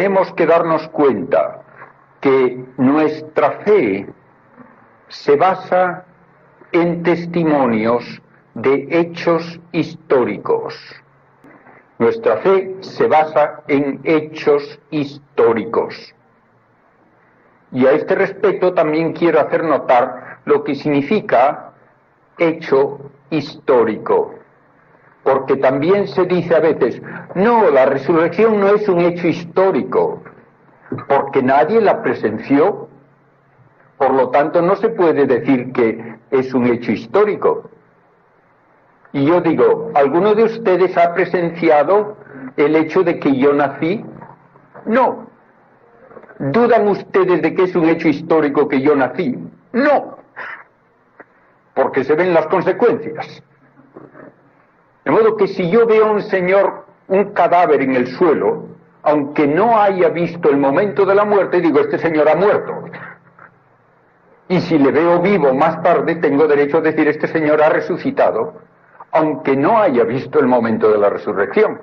tenemos que darnos cuenta que nuestra fe se basa en testimonios de hechos históricos. Nuestra fe se basa en hechos históricos. Y a este respecto también quiero hacer notar lo que significa hecho histórico. Porque también se dice a veces, no, la resurrección no es un hecho histórico, porque nadie la presenció, por lo tanto no se puede decir que es un hecho histórico. Y yo digo, ¿alguno de ustedes ha presenciado el hecho de que yo nací? No. ¿Dudan ustedes de que es un hecho histórico que yo nací? No. Porque se ven las consecuencias. De modo que si yo veo a un señor, un cadáver en el suelo, aunque no haya visto el momento de la muerte, digo, este señor ha muerto. Y si le veo vivo más tarde, tengo derecho a decir, este señor ha resucitado, aunque no haya visto el momento de la resurrección.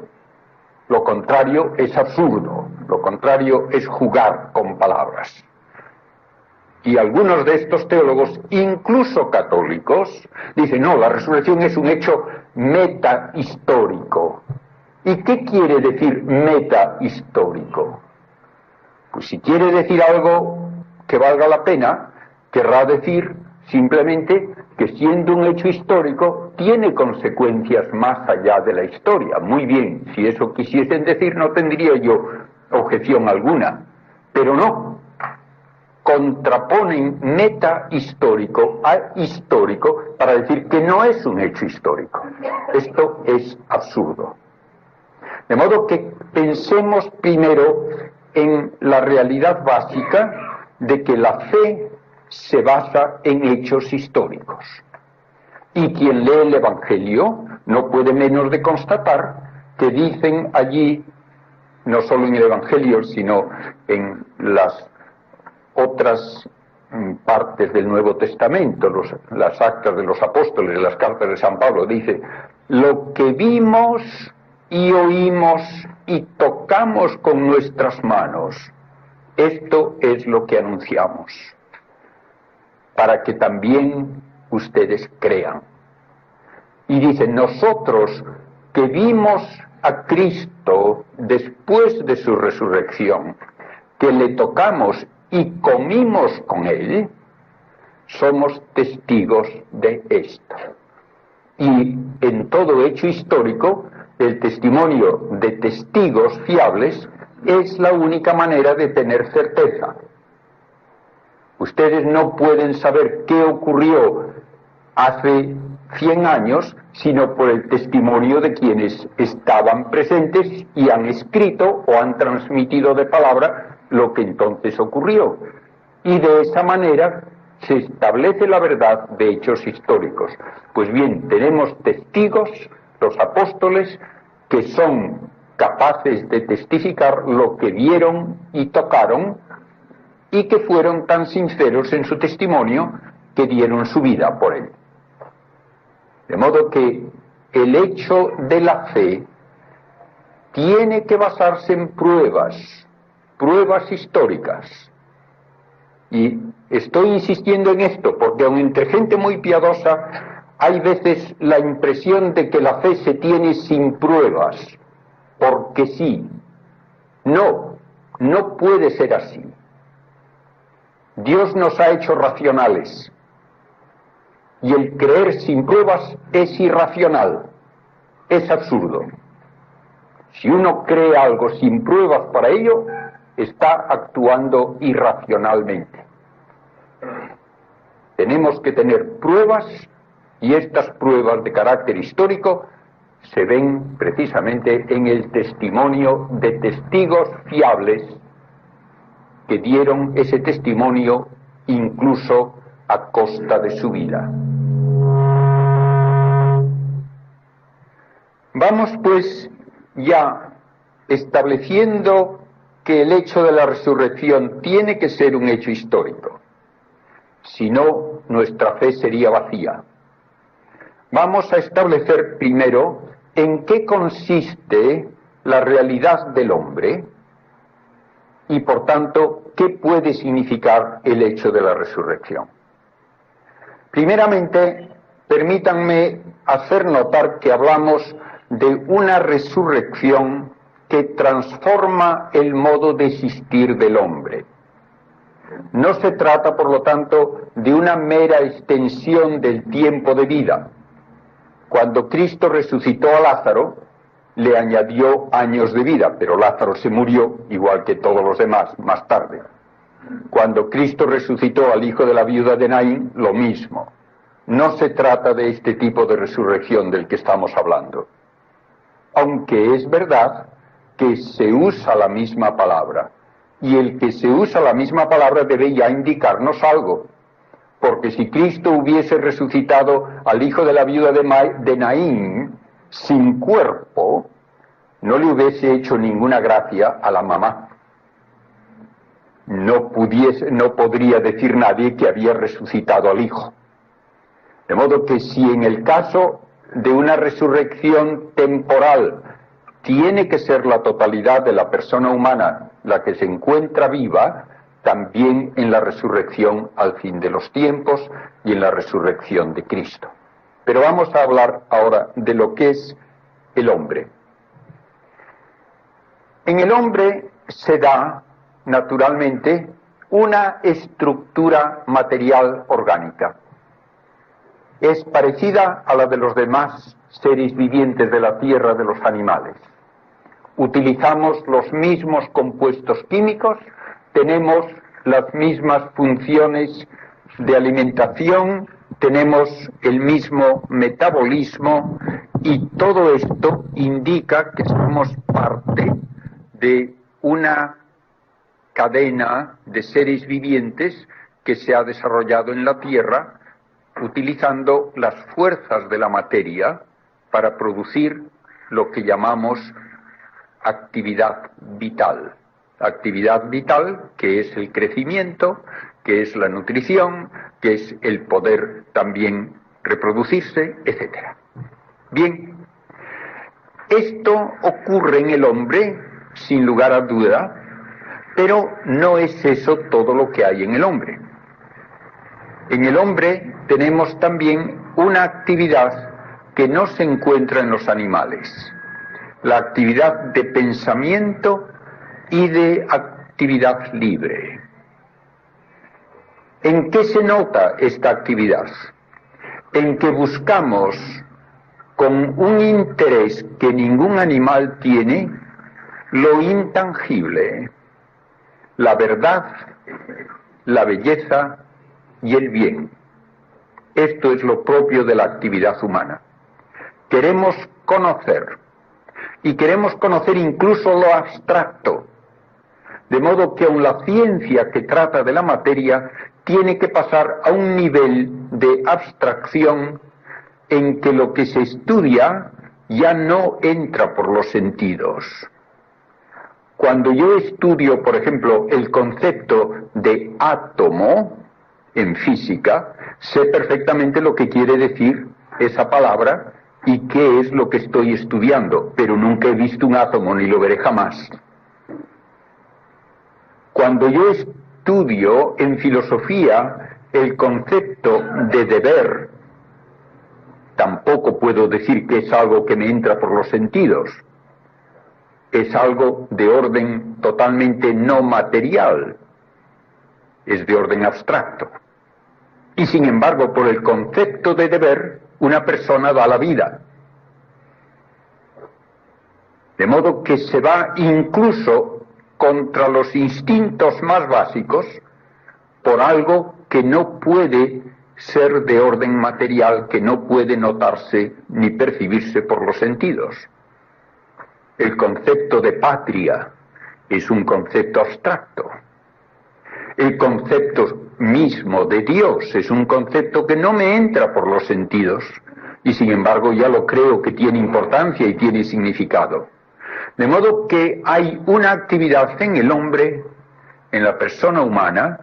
Lo contrario es absurdo, lo contrario es jugar con palabras. Y algunos de estos teólogos, incluso católicos, dicen, no, la resurrección es un hecho metahistórico. ¿Y qué quiere decir metahistórico? Pues si quiere decir algo que valga la pena, querrá decir simplemente que siendo un hecho histórico, tiene consecuencias más allá de la historia. Muy bien, si eso quisiesen decir, no tendría yo objeción alguna. Pero no. Contraponen metahistórico a histórico para decir que no es un hecho histórico. Esto es absurdo. De modo que pensemos primero en la realidad básica de que la fe se basa en hechos históricos. Y quien lee el Evangelio no puede menos de constatar que dicen allí, no solo en el Evangelio, sino en las otras partes del Nuevo Testamento, las actas de los apóstoles, las cartas de San Pablo, dice, lo que vimos y oímos y tocamos con nuestras manos, esto es lo que anunciamos, para que también ustedes crean. Y dice, nosotros que vimos a Cristo después de su resurrección, que le tocamos y comimos con él, somos testigos de esto. Y en todo hecho histórico, el testimonio de testigos fiables es la única manera de tener certeza. Ustedes no pueden saber qué ocurrió hace 100 años, sino por el testimonio de quienes estaban presentes y han escrito o han transmitido de palabra lo que entonces ocurrió. Y de esa manera se establece la verdad de hechos históricos. Pues bien, tenemos testigos, los apóstoles, que son capaces de testificar lo que vieron y tocaron, y que fueron tan sinceros en su testimonio que dieron su vida por él. De modo que el hecho de la fe tiene que basarse en pruebas históricas. Y estoy insistiendo en esto porque aun entre gente muy piadosa hay veces la impresión de que la fe se tiene sin pruebas, porque sí. No puede ser así. Dios nos ha hecho racionales, y el creer sin pruebas es irracional, es absurdo. Si uno cree algo sin pruebas para ello, está actuando irracionalmente. Tenemos que tener pruebas, y estas pruebas de carácter histórico se ven precisamente en el testimonio de testigos fiables que dieron ese testimonio incluso a costa de su vida. Vamos pues ya estableciendo que el hecho de la resurrección tiene que ser un hecho histórico. Si no, nuestra fe sería vacía. Vamos a establecer primero en qué consiste la realidad del hombre y por tanto, ¿qué puede significar el hecho de la resurrección? Primeramente, permítanme hacer notar que hablamos de una resurrección que transforma el modo de existir del hombre. No se trata, por lo tanto, de una mera extensión del tiempo de vida. Cuando Cristo resucitó a Lázaro, le añadió años de vida, pero Lázaro se murió, igual que todos los demás, más tarde. Cuando Cristo resucitó al hijo de la viuda de Naín, lo mismo. No se trata de este tipo de resurrección del que estamos hablando. Aunque es verdad que se usa la misma palabra, y el que se usa la misma palabra debe ya indicarnos algo, porque si Cristo hubiese resucitado al hijo de la viuda de Naín sin cuerpo, no le hubiese hecho ninguna gracia a la mamá. No podría decir nadie que había resucitado al hijo. De modo que si en el caso de una resurrección temporal tiene que ser la totalidad de la persona humana la que se encuentra viva, también en la resurrección al fin de los tiempos y en la resurrección de Cristo. Pero vamos a hablar ahora de lo que es el hombre. En el hombre se da, naturalmente, una estructura material orgánica. Es parecida a la de los demás seres vivientes de la tierra, de los animales. Utilizamos los mismos compuestos químicos, tenemos las mismas funciones de alimentación, tenemos el mismo metabolismo y todo esto indica que somos parte de una cadena de seres vivientes que se ha desarrollado en la Tierra utilizando las fuerzas de la materia para producir lo que llamamos actividad vital. Actividad vital que es el crecimiento, que es la nutrición, que es el poder también reproducirse, etc. Bien, esto ocurre en el hombre sin lugar a duda, pero no es eso todo lo que hay en el hombre. En el hombre tenemos también una actividad que no se encuentra en los animales, la actividad de pensamiento y de actividad libre. ¿En qué se nota esta actividad? En que buscamos con un interés que ningún animal tiene lo intangible, la verdad, la belleza y el bien. Esto es lo propio de la actividad humana. Queremos conocer, y queremos conocer incluso lo abstracto, de modo que aun la ciencia que trata de la materia tiene que pasar a un nivel de abstracción en que lo que se estudia ya no entra por los sentidos. Cuando yo estudio, por ejemplo, el concepto de átomo en física, sé perfectamente lo que quiere decir esa palabra y qué es lo que estoy estudiando, pero nunca he visto un átomo ni lo veré jamás. Cuando yo estudio en filosofía el concepto de deber, tampoco puedo decir que es algo que me entra por los sentidos. Es algo de orden totalmente no material, es de orden abstracto. Y sin embargo, por el concepto de deber, una persona da la vida. De modo que se va incluso contra los instintos más básicos por algo que no puede ser de orden material, que no puede notarse ni percibirse por los sentidos. El concepto de patria es un concepto abstracto. El concepto mismo de Dios es un concepto que no me entra por los sentidos y sin embargo ya lo creo que tiene importancia y tiene significado. De modo que hay una actividad en el hombre, en la persona humana,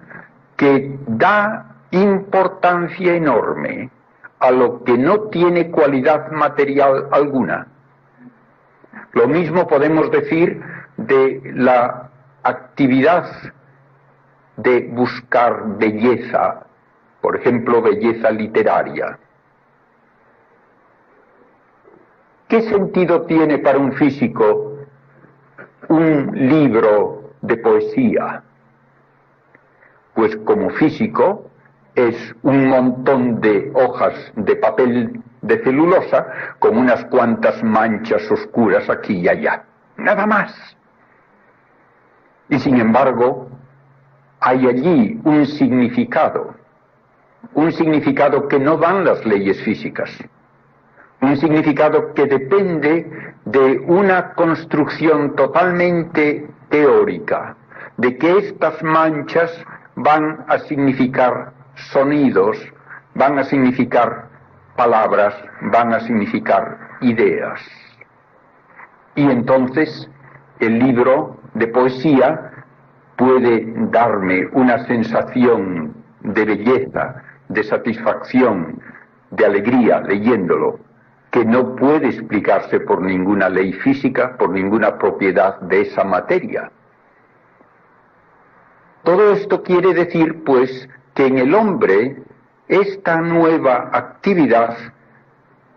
que da importancia enorme a lo que no tiene cualidad material alguna. Lo mismo podemos decir de la actividad de buscar belleza, por ejemplo, belleza literaria. ¿Qué sentido tiene para un físico un libro de poesía? Pues como físico es un montón de hojas de papel de celulosa con unas cuantas manchas oscuras aquí y allá, nada más. Y sin embargo, hay allí un significado que no dan las leyes físicas, un significado que depende de una construcción totalmente teórica, de que estas manchas van a significar sonidos, van a significar palabras, van a significar ideas. Y entonces el libro de poesía puede darme una sensación de belleza, de satisfacción, de alegría leyéndolo, que no puede explicarse por ninguna ley física, por ninguna propiedad de esa materia. Todo esto quiere decir, pues, que en el hombre esta nueva actividad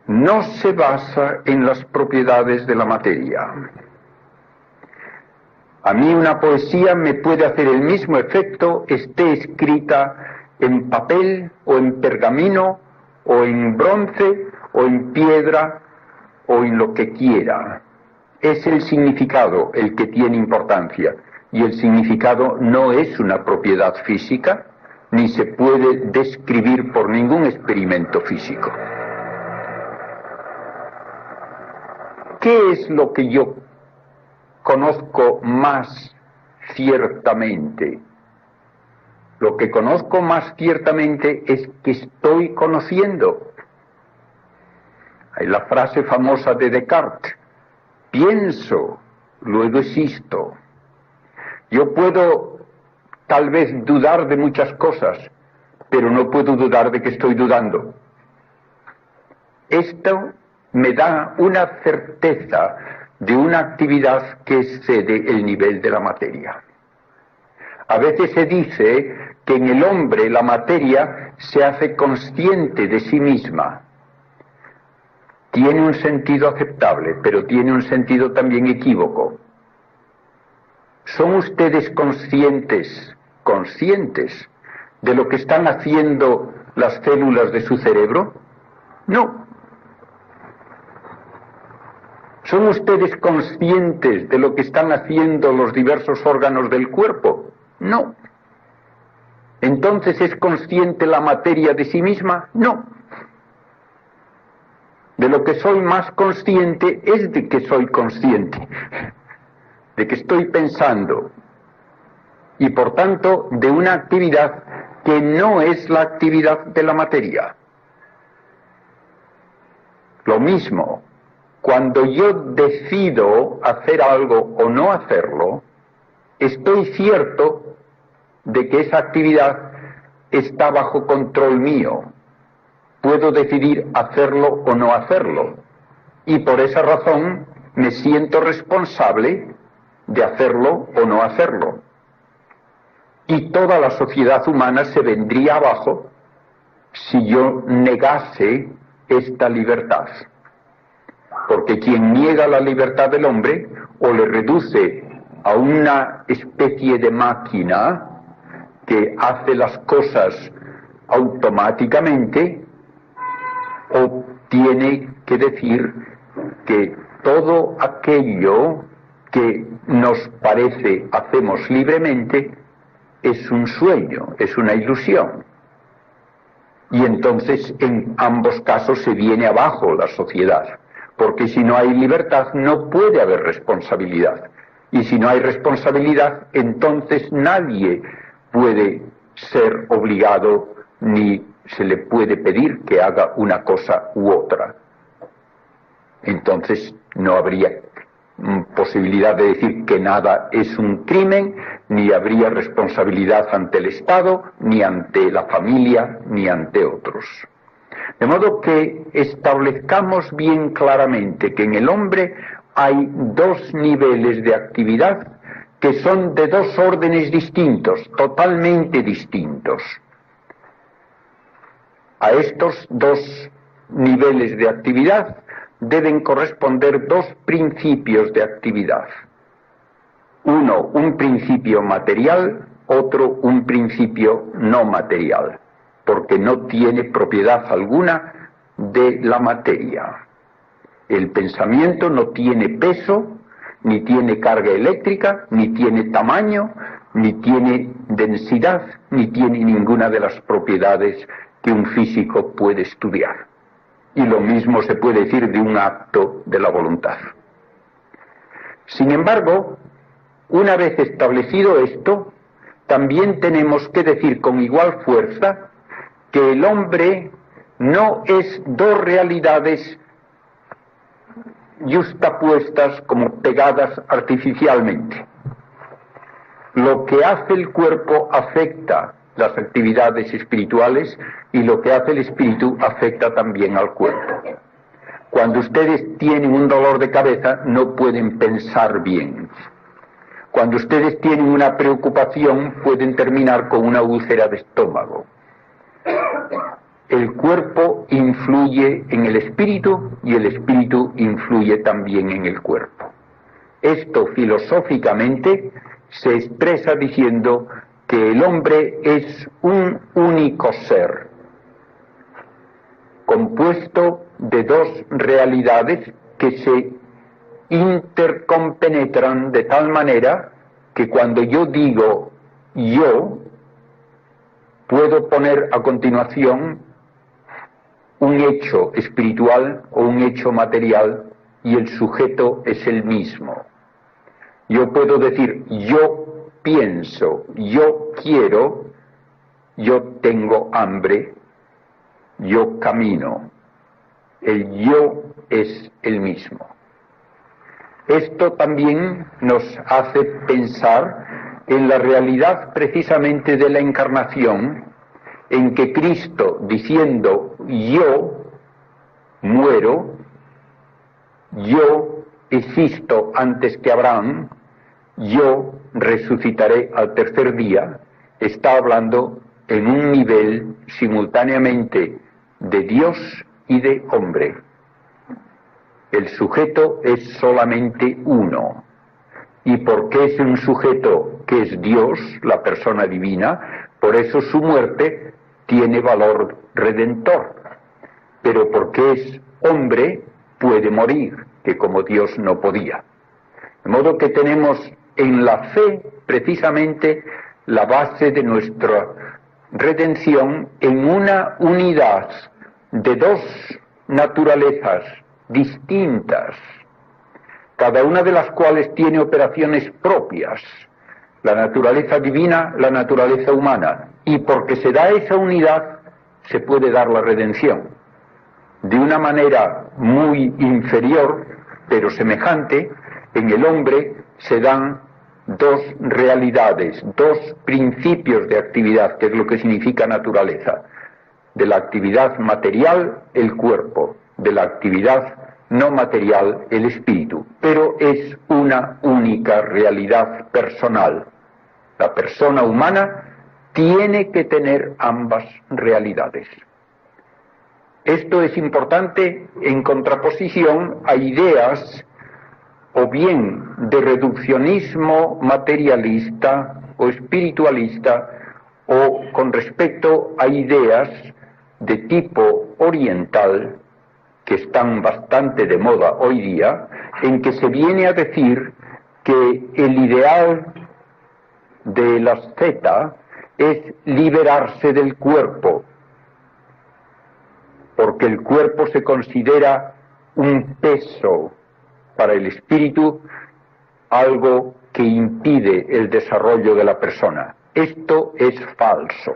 no se basa en las propiedades de la materia. A mí una poesía me puede hacer el mismo efecto, esté escrita en papel o en pergamino o en bronce o en piedra o en lo que quiera. Es el significado el que tiene importancia, y el significado no es una propiedad física, ni se puede describir por ningún experimento físico. ¿Qué es lo que yo conozco más ciertamente? Lo que conozco más ciertamente es que estoy conociendo. Hay la frase famosa de Descartes: pienso, luego existo. Yo puedo tal vez dudar de muchas cosas, pero no puedo dudar de que estoy dudando. Esto me da una certeza de una actividad que excede el nivel de la materia. A veces se dice que en el hombre la materia se hace consciente de sí misma. Tiene un sentido aceptable, pero tiene un sentido también equívoco. ¿Son ustedes conscientes de lo que están haciendo las células de su cerebro? No. ¿Son ustedes conscientes de lo que están haciendo los diversos órganos del cuerpo? No. ¿Entonces es consciente la materia de sí misma? No. De lo que soy más consciente es de que soy consciente, de que estoy pensando, y por tanto de una actividad que no es la actividad de la materia. Lo mismo, cuando yo decido hacer algo o no hacerlo, estoy cierto de que esa actividad está bajo control mío. Puedo decidir hacerlo o no hacerlo, y por esa razón me siento responsable de hacerlo o no hacerlo. Y toda la sociedad humana se vendría abajo si yo negase esta libertad. Porque quien niega la libertad del hombre o le reduce a una especie de máquina que hace las cosas automáticamente, o tiene que decir que todo aquello que nos parece hacemos libremente es un sueño, es una ilusión. Y entonces en ambos casos se viene abajo la sociedad, porque si no hay libertad no puede haber responsabilidad, y si no hay responsabilidad entonces nadie puede ser obligado ni se le puede pedir que haga una cosa u otra. Entonces no habría posibilidad de decir que nada es un crimen, ni habría responsabilidad ante el Estado, ni ante la familia, ni ante otros. De modo que establezcamos bien claramente que en el hombre hay dos niveles de actividad que son de dos órdenes distintos, totalmente distintos. A estos dos niveles de actividad deben corresponder dos principios de actividad. Uno, un principio material, otro, un principio no material, porque no tiene propiedad alguna de la materia. El pensamiento no tiene peso, ni tiene carga eléctrica, ni tiene tamaño, ni tiene densidad, ni tiene ninguna de las propiedades que un físico puede estudiar. Y lo mismo se puede decir de un acto de la voluntad. Sin embargo, una vez establecido esto, también tenemos que decir con igual fuerza que el hombre no es dos realidades yuxtapuestas como pegadas artificialmente. Lo que hace el cuerpo afecta las actividades espirituales y lo que hace el espíritu afecta también al cuerpo. Cuando ustedes tienen un dolor de cabeza no pueden pensar bien. Cuando ustedes tienen una preocupación pueden terminar con una úlcera de estómago. El cuerpo influye en el espíritu y el espíritu influye también en el cuerpo. Esto filosóficamente se expresa diciendo que el hombre es un único ser, compuesto de dos realidades que se intercompenetran de tal manera que cuando yo digo yo, puedo poner a continuación un hecho espiritual o un hecho material y el sujeto es el mismo. Yo puedo decir yo pienso, yo quiero, yo tengo hambre, yo camino. El yo es el mismo. Esto también nos hace pensar en la realidad precisamente de la encarnación, en que Cristo, diciendo yo muero, yo existo antes que Abraham, yo resucitaré al tercer día, está hablando en un nivel simultáneamente de Dios y de hombre. El sujeto es solamente uno. Y porque es un sujeto que es Dios, la persona divina, por eso su muerte tiene valor redentor. Pero porque es hombre, puede morir, que como Dios no podía. De modo que tenemos en la fe precisamente la base de nuestra redención en una unidad de dos naturalezas distintas, cada una de las cuales tiene operaciones propias, la naturaleza divina, la naturaleza humana, y porque se da esa unidad se puede dar la redención. De una manera muy inferior, pero semejante, en el hombre se dan dos realidades, dos principios de actividad, que es lo que significa naturaleza. De la actividad material, el cuerpo, de la actividad no material, el espíritu. Pero es una única realidad personal. La persona humana tiene que tener ambas realidades. Esto es importante en contraposición a ideas o bien de reduccionismo materialista o espiritualista, o con respecto a ideas de tipo oriental que están bastante de moda hoy día, en que se viene a decir que el ideal de la asceta es liberarse del cuerpo, porque el cuerpo se considera un peso para el espíritu, algo que impide el desarrollo de la persona. Esto es falso.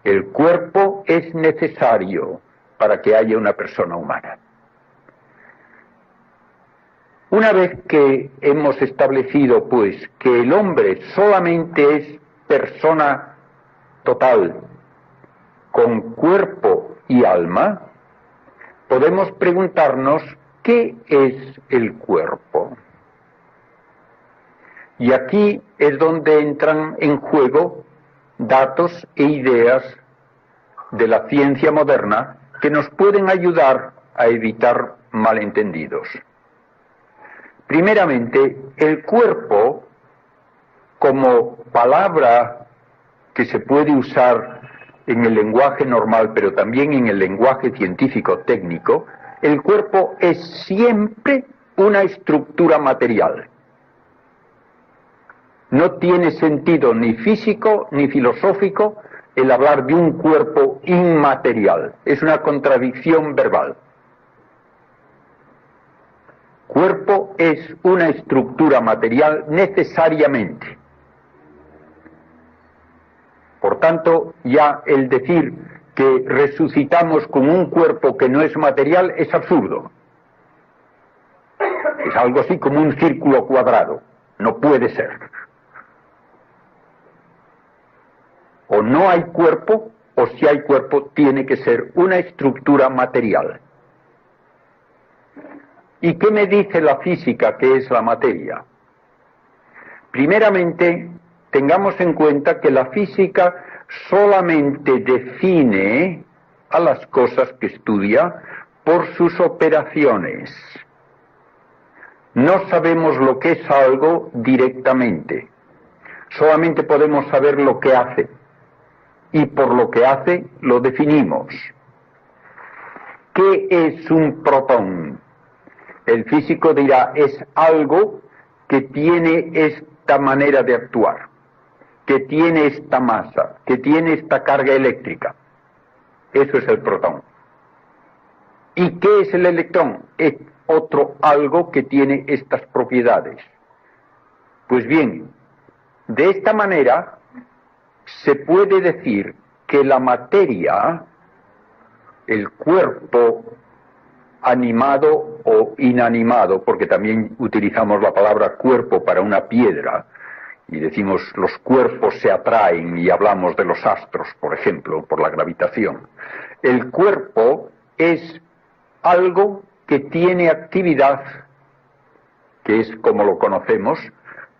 El cuerpo es necesario para que haya una persona humana. Una vez que hemos establecido, pues, que el hombre solamente es persona total, con cuerpo y alma, podemos preguntarnos ¿qué es el cuerpo? Y aquí es donde entran en juego datos e ideas de la ciencia moderna que nos pueden ayudar a evitar malentendidos. Primeramente, el cuerpo, como palabra que se puede usar en el lenguaje normal, pero también en el lenguaje científico técnico, el cuerpo es siempre una estructura material. No tiene sentido ni físico ni filosófico el hablar de un cuerpo inmaterial. Es una contradicción verbal. Cuerpo es una estructura material necesariamente. Por tanto, ya el decir que resucitamos con un cuerpo que no es material es absurdo. Es algo así como un círculo cuadrado. No puede ser. O no hay cuerpo, o si hay cuerpo, tiene que ser una estructura material. ¿Y qué me dice la física que es la materia? Primeramente, tengamos en cuenta que la física solamente define a las cosas que estudia por sus operaciones. No sabemos lo que es algo directamente. Solamente podemos saber lo que hace. Y por lo que hace lo definimos. ¿Qué es un protón? El físico dirá, es algo que tiene esta manera de actuar, que tiene esta masa, que tiene esta carga eléctrica. Eso es el protón. ¿Y qué es el electrón? Es otro algo que tiene estas propiedades. Pues bien, de esta manera se puede decir que la materia, el cuerpo animado o inanimado, porque también utilizamos la palabra cuerpo para una piedra, y decimos los cuerpos se atraen y hablamos de los astros, por ejemplo, por la gravitación. El cuerpo es algo que tiene actividad, que es como lo conocemos,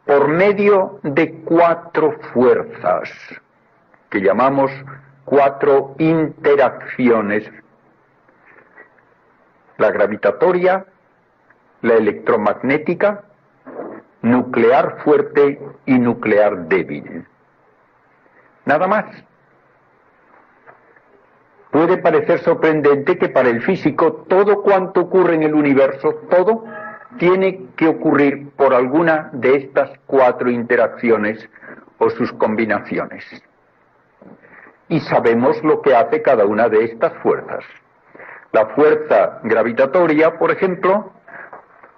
por medio de 4 fuerzas, que llamamos 4 interacciones: la gravitatoria, la electromagnética, nuclear fuerte y nuclear débil. Nada más. Puede parecer sorprendente que para el físico todo cuanto ocurre en el universo, todo tiene que ocurrir por alguna de estas 4 interacciones o sus combinaciones. Y sabemos lo que hace cada una de estas fuerzas. La fuerza gravitatoria, por ejemplo,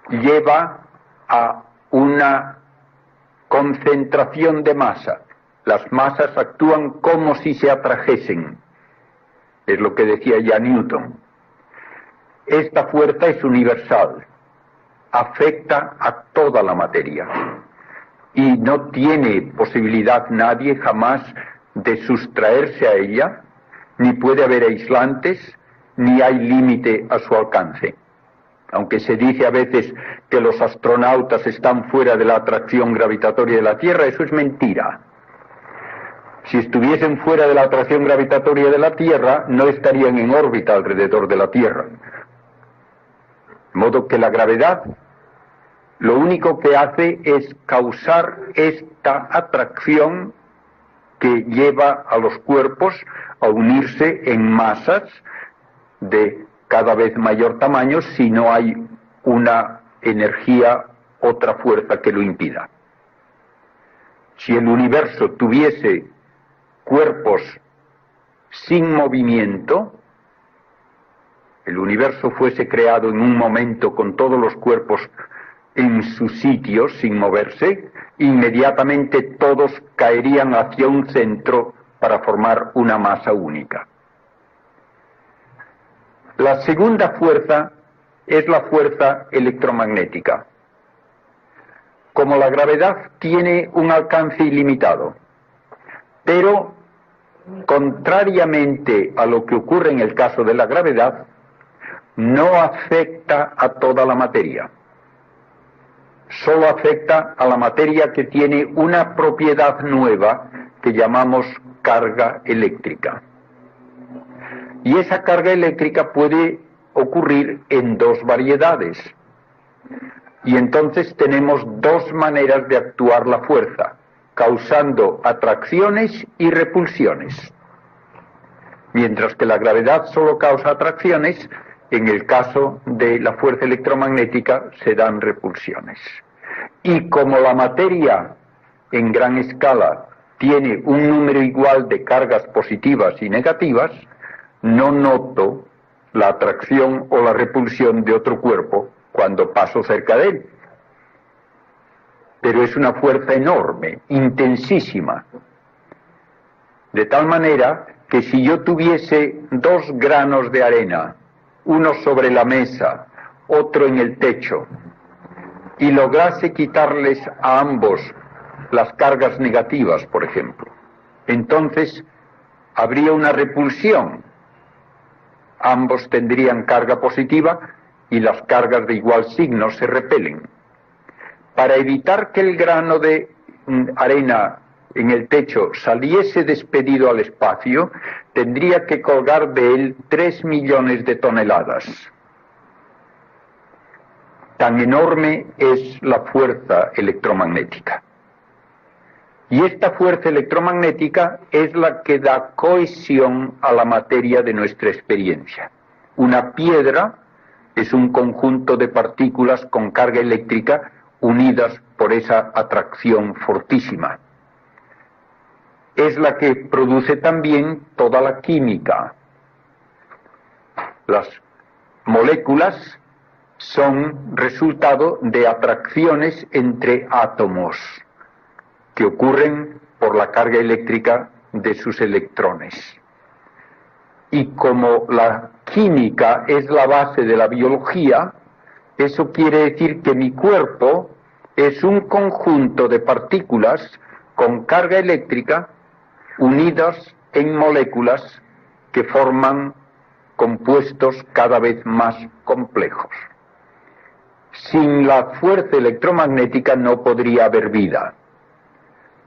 lleva a una concentración de masa. Las masas actúan como si se atrajesen. Es lo que decía ya Newton. Esta fuerza es universal. Afecta a toda la materia. Y no tiene posibilidad nadie jamás de sustraerse a ella, ni puede haber aislantes, ni hay límite a su alcance. Aunque se dice a veces que los astronautas están fuera de la atracción gravitatoria de la Tierra, eso es mentira. Si estuviesen fuera de la atracción gravitatoria de la Tierra, no estarían en órbita alrededor de la Tierra. De modo que la gravedad lo único que hace es causar esta atracción que lleva a los cuerpos a unirse en masas de cada vez mayor tamaño si no hay una energía, otra fuerza que lo impida. Si el universo tuviese cuerpos sin movimiento, el universo fuese creado en un momento con todos los cuerpos en su sitio sin moverse, inmediatamente todos caerían hacia un centro para formar una masa única. La segunda fuerza es la fuerza electromagnética. Como la gravedad tiene un alcance ilimitado, pero contrariamente a lo que ocurre en el caso de la gravedad, no afecta a toda la materia. solo afecta a la materia que tiene una propiedad nueva que llamamos carga eléctrica. Y esa carga eléctrica puede ocurrir en dos variedades. Y entonces tenemos dos maneras de actuar la fuerza, causando atracciones y repulsiones. Mientras que la gravedad solo causa atracciones, en el caso de la fuerza electromagnética se dan repulsiones. Y como la materia en gran escala tiene un número igual de cargas positivas y negativas, no noto la atracción o la repulsión de otro cuerpo cuando paso cerca de él. Pero es una fuerza enorme, intensísima. De tal manera que si yo tuviese 2 granos de arena, uno sobre la mesa, otro en el techo, y lograse quitarles a ambos las cargas negativas, por ejemplo, entonces habría una repulsión. Ambos tendrían carga positiva y las cargas de igual signo se repelen. Para evitar que el grano de arena en el techo saliese despedido al espacio, tendría que colgar de él 3 millones de toneladas. Tan enorme es la fuerza electromagnética. Y esta fuerza electromagnética es la que da cohesión a la materia de nuestra experiencia. Una piedra es un conjunto de partículas con carga eléctrica unidas por esa atracción fortísima. Es la que produce también toda la química. Las moléculas son resultado de atracciones entre átomos que ocurren por la carga eléctrica de sus electrones. Y como la química es la base de la biología, eso quiere decir que mi cuerpo es un conjunto de partículas con carga eléctrica unidas en moléculas que forman compuestos cada vez más complejos. Sin la fuerza electromagnética no podría haber vida,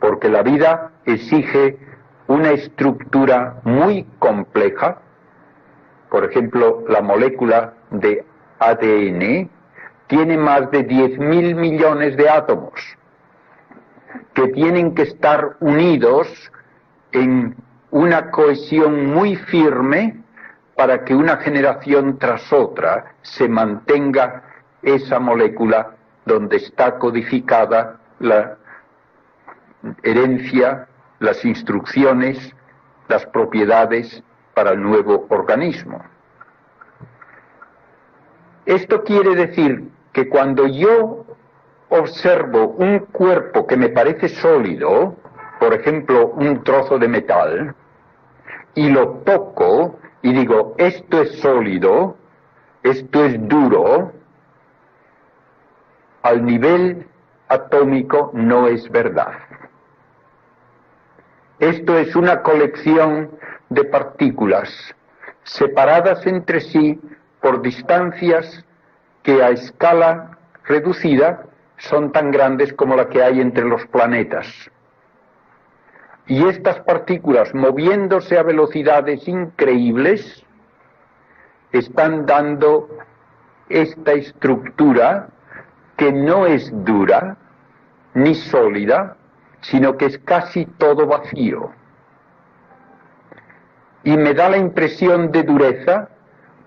porque la vida exige una estructura muy compleja. Por ejemplo, la molécula de ADN tiene más de 10.000 millones de átomos que tienen que estar unidos en una cohesión muy firme para que una generación tras otra se mantenga esa molécula donde está codificada la herencia, las instrucciones, las propiedades para el nuevo organismo. Esto quiere decir que cuando yo observo un cuerpo que me parece sólido, por ejemplo, un trozo de metal, y lo toco y digo, esto es sólido, esto es duro, al nivel atómico no es verdad. Esto es una colección de partículas separadas entre sí por distancias que a escala reducida son tan grandes como la que hay entre los planetas. Y estas partículas, moviéndose a velocidades increíbles, están dando esta estructura que no es dura ni sólida, sino que es casi todo vacío. Y me da la impresión de dureza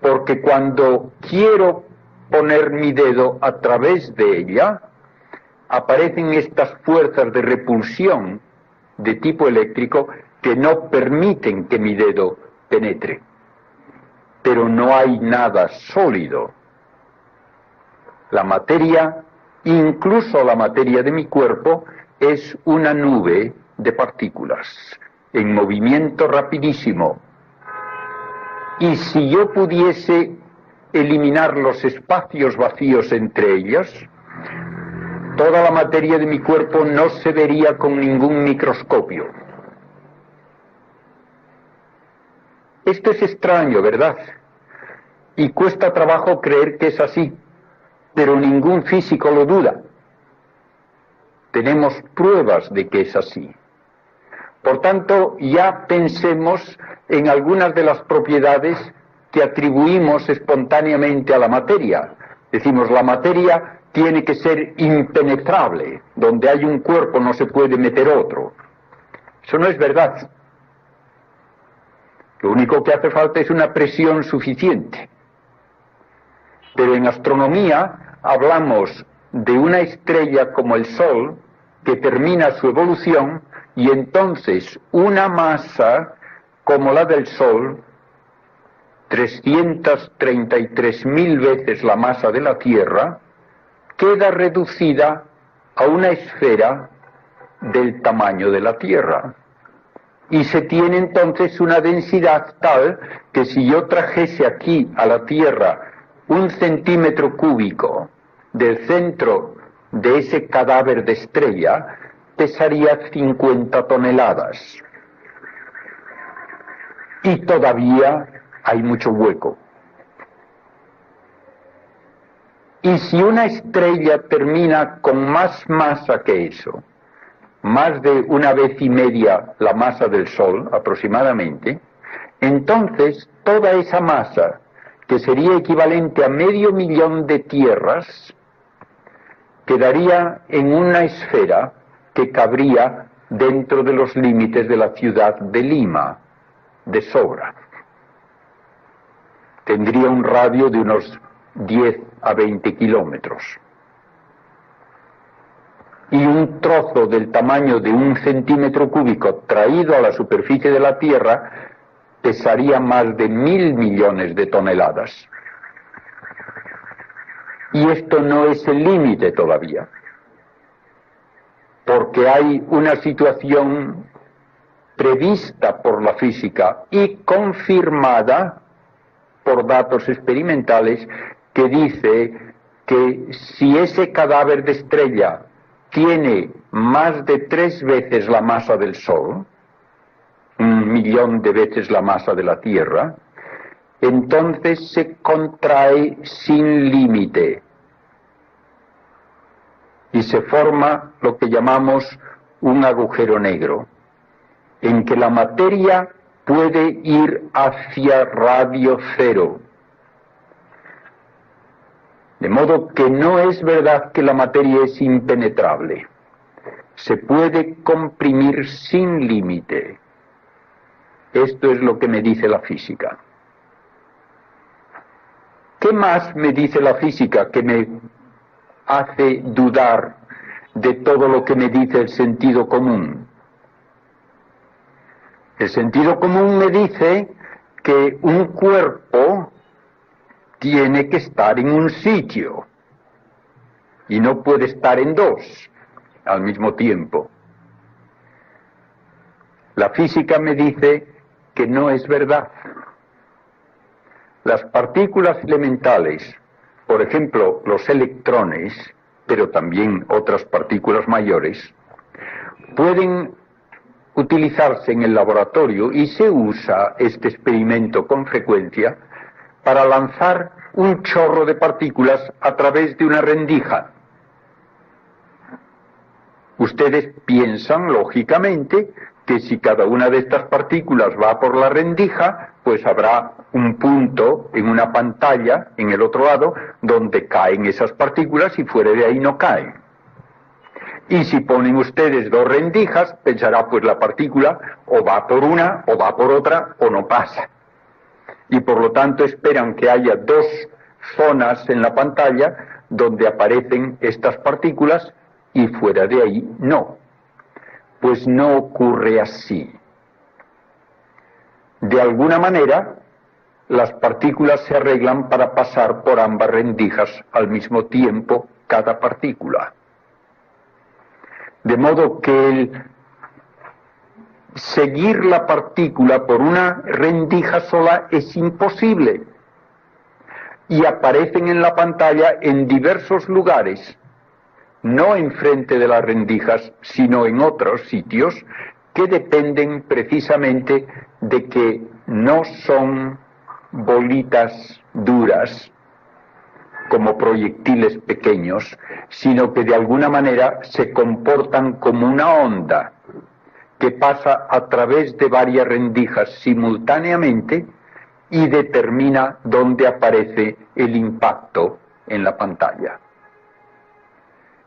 porque cuando quiero poner mi dedo a través de ella, aparecen estas fuerzas de repulsión de tipo eléctrico que no permiten que mi dedo penetre. Pero no hay nada sólido. La materia, incluso la materia de mi cuerpo, es una nube de partículas en movimiento rapidísimo. Y si yo pudiese eliminar los espacios vacíos entre ellas, toda la materia de mi cuerpo no se vería con ningún microscopio. Esto es extraño, ¿verdad? Y cuesta trabajo creer que es así, pero ningún físico lo duda. Tenemos pruebas de que es así. Por tanto, ya pensemos en algunas de las propiedades que atribuimos espontáneamente a la materia. Decimos, la materia tiene que ser impenetrable. Donde hay un cuerpo no se puede meter otro. Eso no es verdad. Lo único que hace falta es una presión suficiente. Pero en astronomía hablamos de una estrella como el Sol que termina su evolución y entonces una masa como la del Sol, 333.000 veces la masa de la Tierra, queda reducida a una esfera del tamaño de la Tierra. Y se tiene entonces una densidad tal que si yo trajese aquí a la Tierra 1 centímetro cúbico del centro de ese cadáver de estrella, pesaría 50 toneladas. Y todavía hay mucho hueco. Y si una estrella termina con más masa que eso, más de 1,5 veces la masa del Sol aproximadamente, entonces toda esa masa, que sería equivalente a 500.000 de tierras, quedaría en una esfera que cabría dentro de los límites de la ciudad de Lima, de sobra. Tendría un radio de unos 10 a 20 kilómetros. Y un trozo del tamaño de 1 centímetro cúbico traído a la superficie de la Tierra pesaría más de 1.000 millones de toneladas. Y esto no es el límite todavía, porque hay una situación prevista por la física y confirmada por datos experimentales que dice que si ese cadáver de estrella tiene más de 3 veces la masa del Sol, 1.000.000 de veces la masa de la Tierra, entonces se contrae sin límite y se forma lo que llamamos un agujero negro, en que la materia puede ir hacia radio cero. De modo que no es verdad que la materia es impenetrable. Se puede comprimir sin límite. Esto es lo que me dice la física. ¿Qué más me dice la física que me hace dudar de todo lo que me dice el sentido común? El sentido común me dice que un cuerpo tiene que estar en un sitio y no puede estar en dos al mismo tiempo. La física me dice que no es verdad. Las partículas elementales, por ejemplo, los electrones, pero también otras partículas mayores, pueden utilizarse en el laboratorio y se usa este experimento con frecuencia para lanzar un chorro de partículas a través de una rendija. Ustedes piensan, lógicamente, que si cada una de estas partículas va por la rendija, pues habrá un punto en una pantalla, en el otro lado, donde caen esas partículas y fuera de ahí no caen. Y si ponen ustedes 2 rendijas, pensará, pues la partícula o va por una, o va por otra, o no pasa. Y por lo tanto esperan que haya 2 zonas en la pantalla donde aparecen estas partículas y fuera de ahí no. Pues no ocurre así. De alguna manera, las partículas se arreglan para pasar por ambas rendijas al mismo tiempo cada partícula. De modo que el seguir la partícula por una rendija sola es imposible. Y aparecen en la pantalla en diversos lugares, no enfrente de las rendijas, sino en otros sitios que dependen precisamente de que no son bolitas duras, como proyectiles pequeños, sino que de alguna manera se comportan como una onda que pasa a través de varias rendijas simultáneamente y determina dónde aparece el impacto en la pantalla.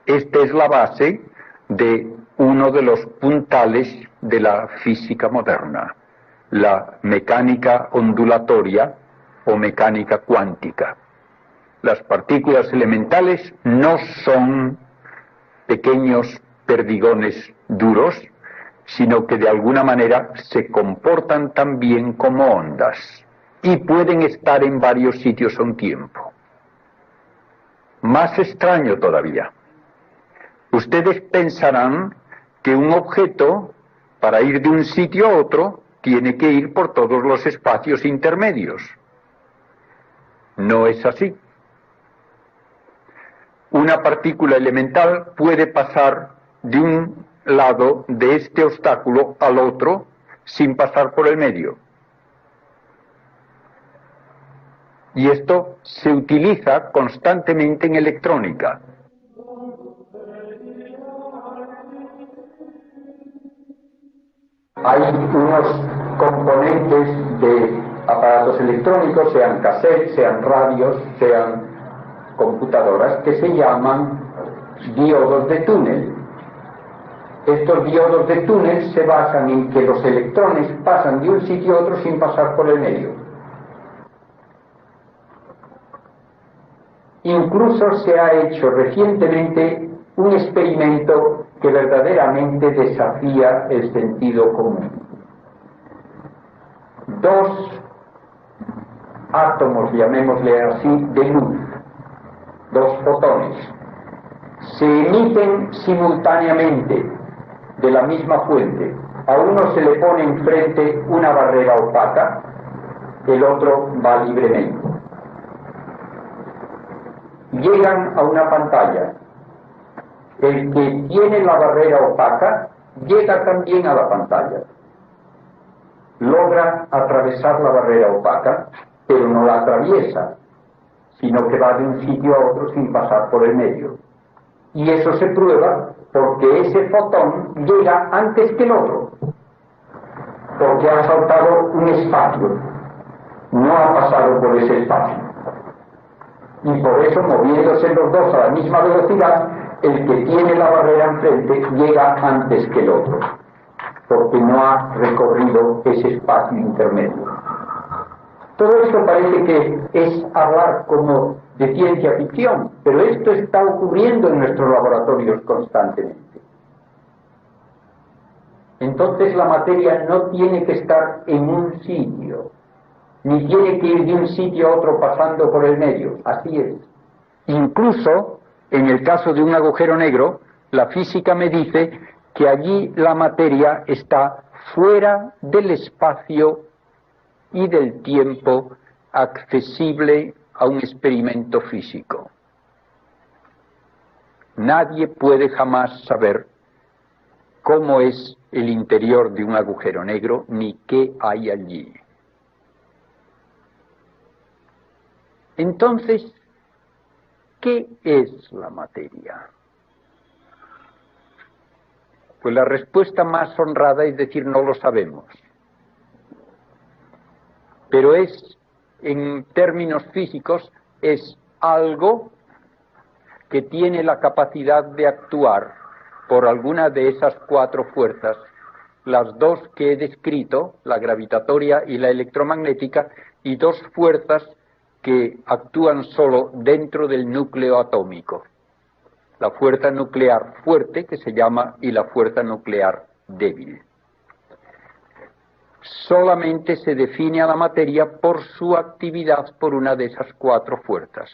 Esta es la base de uno de los puntales de la física moderna, la mecánica ondulatoria o mecánica cuántica. Las partículas elementales no son pequeños perdigones duros, sino que de alguna manera se comportan también como ondas y pueden estar en varios sitios a un tiempo. Más extraño todavía. Ustedes pensarán que un objeto, para ir de un sitio a otro, tiene que ir por todos los espacios intermedios. No es así. Una partícula elemental puede pasar de un lado de este obstáculo al otro sin pasar por el medio. Y esto se utiliza constantemente en electrónica. Hay unos componentes de aparatos electrónicos, sean cassettes, sean radios, sean computadoras, que se llaman diodos de túnel. Estos diodos de túnel se basan en que los electrones pasan de un sitio a otro sin pasar por el medio. Incluso se ha hecho recientemente un experimento que verdaderamente desafía el sentido común. Dos átomos, llamémosle así, de luz, dos fotones, se emiten simultáneamente de la misma fuente. A uno se le pone enfrente una barrera opaca, el otro va libremente. Llegan a una pantalla. El que tiene la barrera opaca llega también a la pantalla. Logra atravesar la barrera opaca, pero no la atraviesa, sino que va de un sitio a otro sin pasar por el medio. Y eso se prueba porque ese fotón llega antes que el otro, porque ha saltado un espacio, no ha pasado por ese espacio. Y por eso, moviéndose los dos a la misma velocidad, el que tiene la barrera enfrente llega antes que el otro, porque no ha recorrido ese espacio intermedio. Todo esto parece que es hablar como de ciencia ficción, pero esto está ocurriendo en nuestros laboratorios constantemente. Entonces la materia no tiene que estar en un sitio, ni tiene que ir de un sitio a otro pasando por el medio. Así es. Incluso en el caso de un agujero negro, la física me dice que allí la materia está fuera del espacio y del tiempo accesible a un experimento físico. Nadie puede jamás saber cómo es el interior de un agujero negro ni qué hay allí. Entonces, ¿qué es la materia? Pues la respuesta más honrada es decir, no lo sabemos. Pero es, en términos físicos, es algo que tiene la capacidad de actuar por alguna de esas cuatro fuerzas, las dos que he descrito, la gravitatoria y la electromagnética, y dos fuerzas que actúan solo dentro del núcleo atómico. La fuerza nuclear fuerte, que se llama, y la fuerza nuclear débil. Solamente se define a la materia por su actividad por una de esas cuatro fuerzas.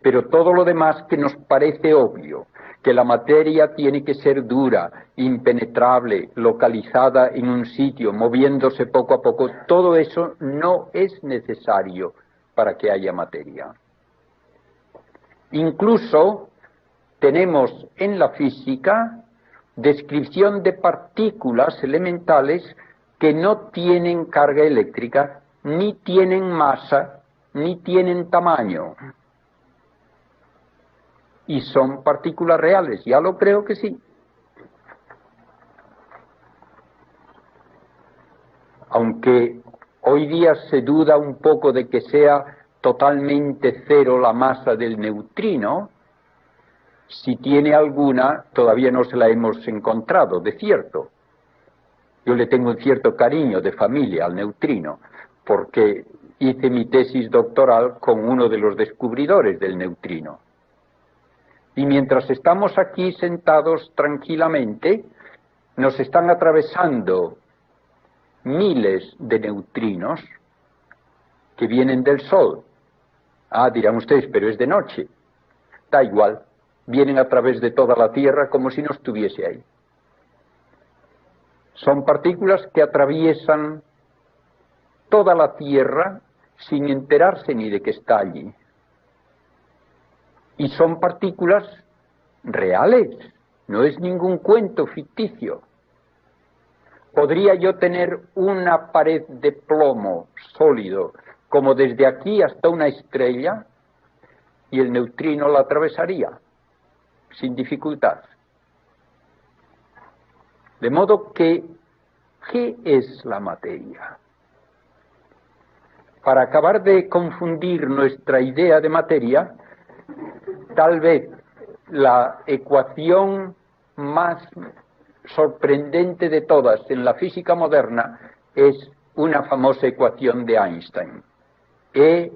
Pero todo lo demás que nos parece obvio, que la materia tiene que ser dura, impenetrable, localizada en un sitio, moviéndose poco a poco, todo eso no es necesario para que haya materia. Incluso tenemos en la física descripción de partículas elementales que no tienen carga eléctrica, ni tienen masa, ni tienen tamaño. y son partículas reales. Ya lo creo que sí. Aunque hoy día se duda un poco de que sea totalmente cero la masa del neutrino, si tiene alguna, todavía no se la hemos encontrado, de cierto. Yo le tengo un cierto cariño de familia al neutrino, porque hice mi tesis doctoral con uno de los descubridores del neutrino. Y mientras estamos aquí sentados tranquilamente, nos están atravesando miles de neutrinos que vienen del Sol. Ah, dirán ustedes, pero es de noche. Da igual, vienen a través de toda la Tierra como si no estuviese ahí. Son partículas que atraviesan toda la Tierra sin enterarse ni de que está allí. Y son partículas reales, no es ningún cuento ficticio. Podría yo tener una pared de plomo sólido, como desde aquí hasta una estrella, y el neutrino la atravesaría, sin dificultad. De modo que, ¿qué es la materia? Para acabar de confundir nuestra idea de materia, tal vez la ecuación más sorprendente de todas en la física moderna es una famosa ecuación de Einstein. E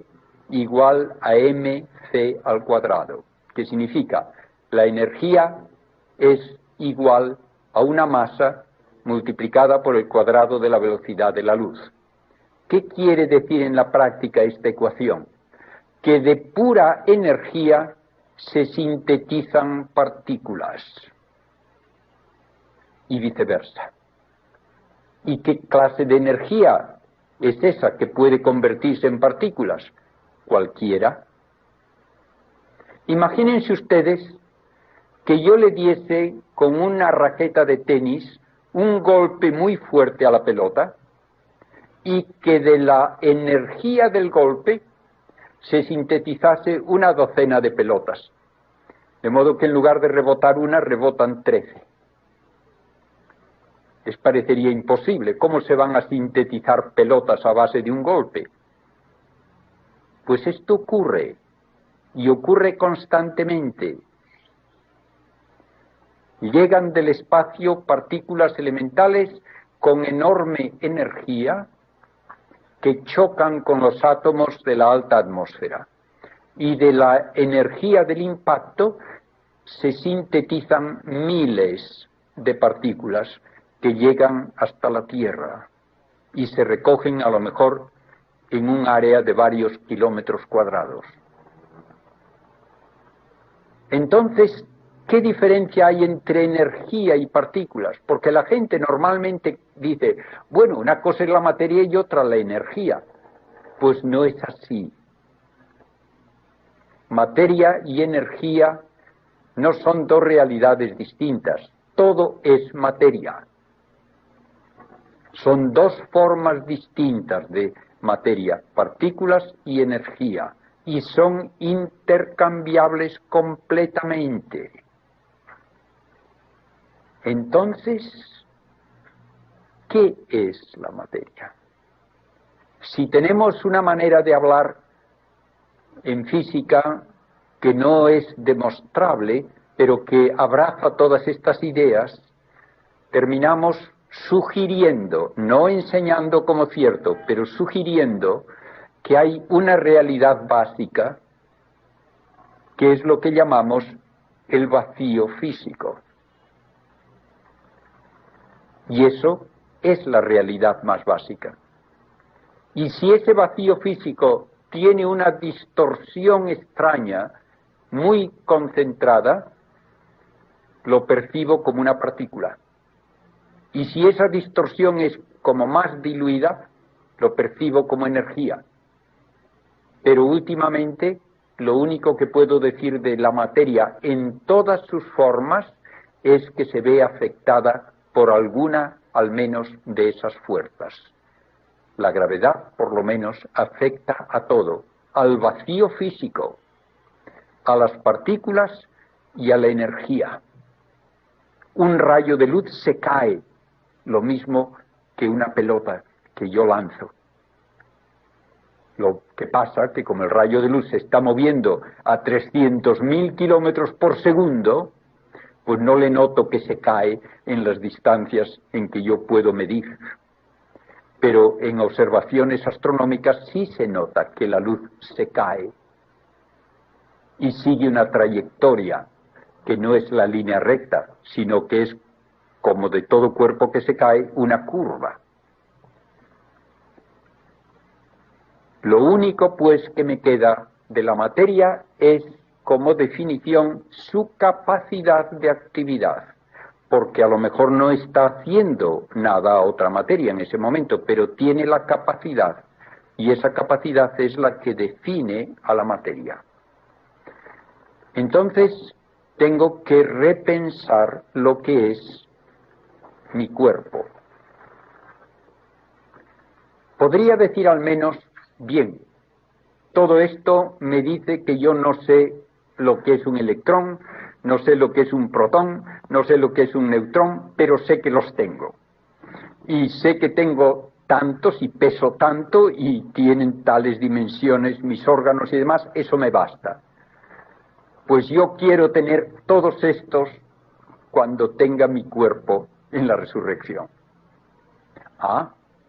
igual a mc al cuadrado, que significa la energía es igual a una masa multiplicada por el cuadrado de la velocidad de la luz. ¿Qué quiere decir en la práctica esta ecuación? Que de pura energía se sintetizan partículas y viceversa. ¿Y qué clase de energía es esa que puede convertirse en partículas? Cualquiera. Imagínense ustedes que yo le diese con una raqueta de tenis un golpe muy fuerte a la pelota y que de la energía del golpe se sintetizase una docena de pelotas. De modo que en lugar de rebotar una, rebotan 13. Les parecería imposible. ¿Cómo se van a sintetizar pelotas a base de un golpe? Pues esto ocurre, y ocurre constantemente. Llegan del espacio partículas elementales con enorme energía que chocan con los átomos de la alta atmósfera. Y de la energía del impacto se sintetizan miles de partículas que llegan hasta la Tierra y se recogen a lo mejor en un área de varios kilómetros cuadrados. Entonces, ¿qué diferencia hay entre energía y partículas? Porque la gente normalmente dice, bueno, una cosa es la materia y otra la energía. Pues no es así. Materia y energía no son dos realidades distintas. Todo es materia. Son dos formas distintas de materia, partículas y energía, y son intercambiables completamente. Entonces, ¿qué es la materia? Si tenemos una manera de hablar en física que no es demostrable, pero que abraza todas estas ideas, terminamos sugiriendo, no enseñando como cierto, pero sugiriendo que hay una realidad básica que es lo que llamamos el vacío físico. Y eso es la realidad más básica. Y si ese vacío físico tiene una distorsión extraña, muy concentrada, lo percibo como una partícula. Y si esa distorsión es como más diluida, lo percibo como energía. Pero últimamente, lo único que puedo decir de la materia en todas sus formas es que se ve afectada por alguna, al menos, de esas fuerzas. La gravedad, por lo menos, afecta a todo, al vacío físico, a las partículas y a la energía. Un rayo de luz se cae, lo mismo que una pelota que yo lanzo. Lo que pasa es que como el rayo de luz se está moviendo a 300.000 kilómetros por segundo, pues no le noto que se cae en las distancias en que yo puedo medir. Pero en observaciones astronómicas sí se nota que la luz se cae y sigue una trayectoria que no es la línea recta, sino que es, como de todo cuerpo que se cae, una curva. Lo único, pues, que me queda de la materia es, como definición, su capacidad de actividad, porque a lo mejor no está haciendo nada a otra materia en ese momento, pero tiene la capacidad, y esa capacidad es la que define a la materia. Entonces, tengo que repensar lo que es mi cuerpo. Podría decir al menos, bien, todo esto me dice que yo no sé lo que es un electrón, no sé lo que es un protón, no sé lo que es un neutrón, pero sé que los tengo. Y sé que tengo tantos y peso tanto y tienen tales dimensiones mis órganos y demás, eso me basta. Pues yo quiero tener todos estos cuando tenga mi cuerpo en la resurrección.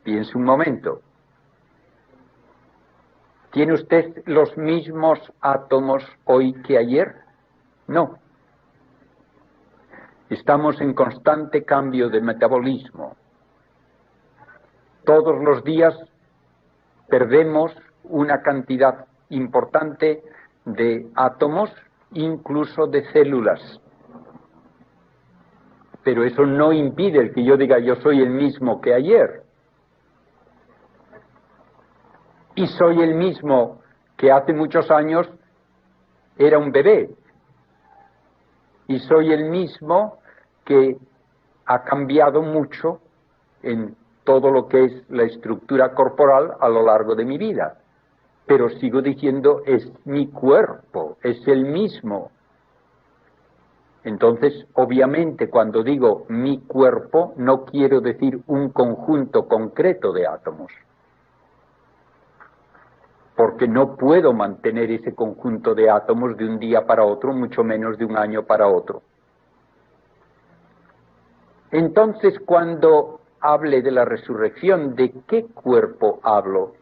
Piense un momento. ¿Tiene usted los mismos átomos hoy que ayer? No. Estamos en constante cambio de metabolismo. Todos los días perdemos una cantidad importante de átomos, incluso de células. Pero eso no impide el que yo diga yo soy el mismo que ayer. Y soy el mismo que hace muchos años era un bebé. Y soy el mismo que ha cambiado mucho en todo lo que es la estructura corporal a lo largo de mi vida. Pero sigo diciendo, es mi cuerpo, es el mismo. Entonces, obviamente, cuando digo mi cuerpo, no quiero decir un conjunto concreto de átomos. Porque no puedo mantener ese conjunto de átomos de un día para otro, mucho menos de un año para otro. Entonces, cuando hable de la resurrección, ¿de qué cuerpo hablo?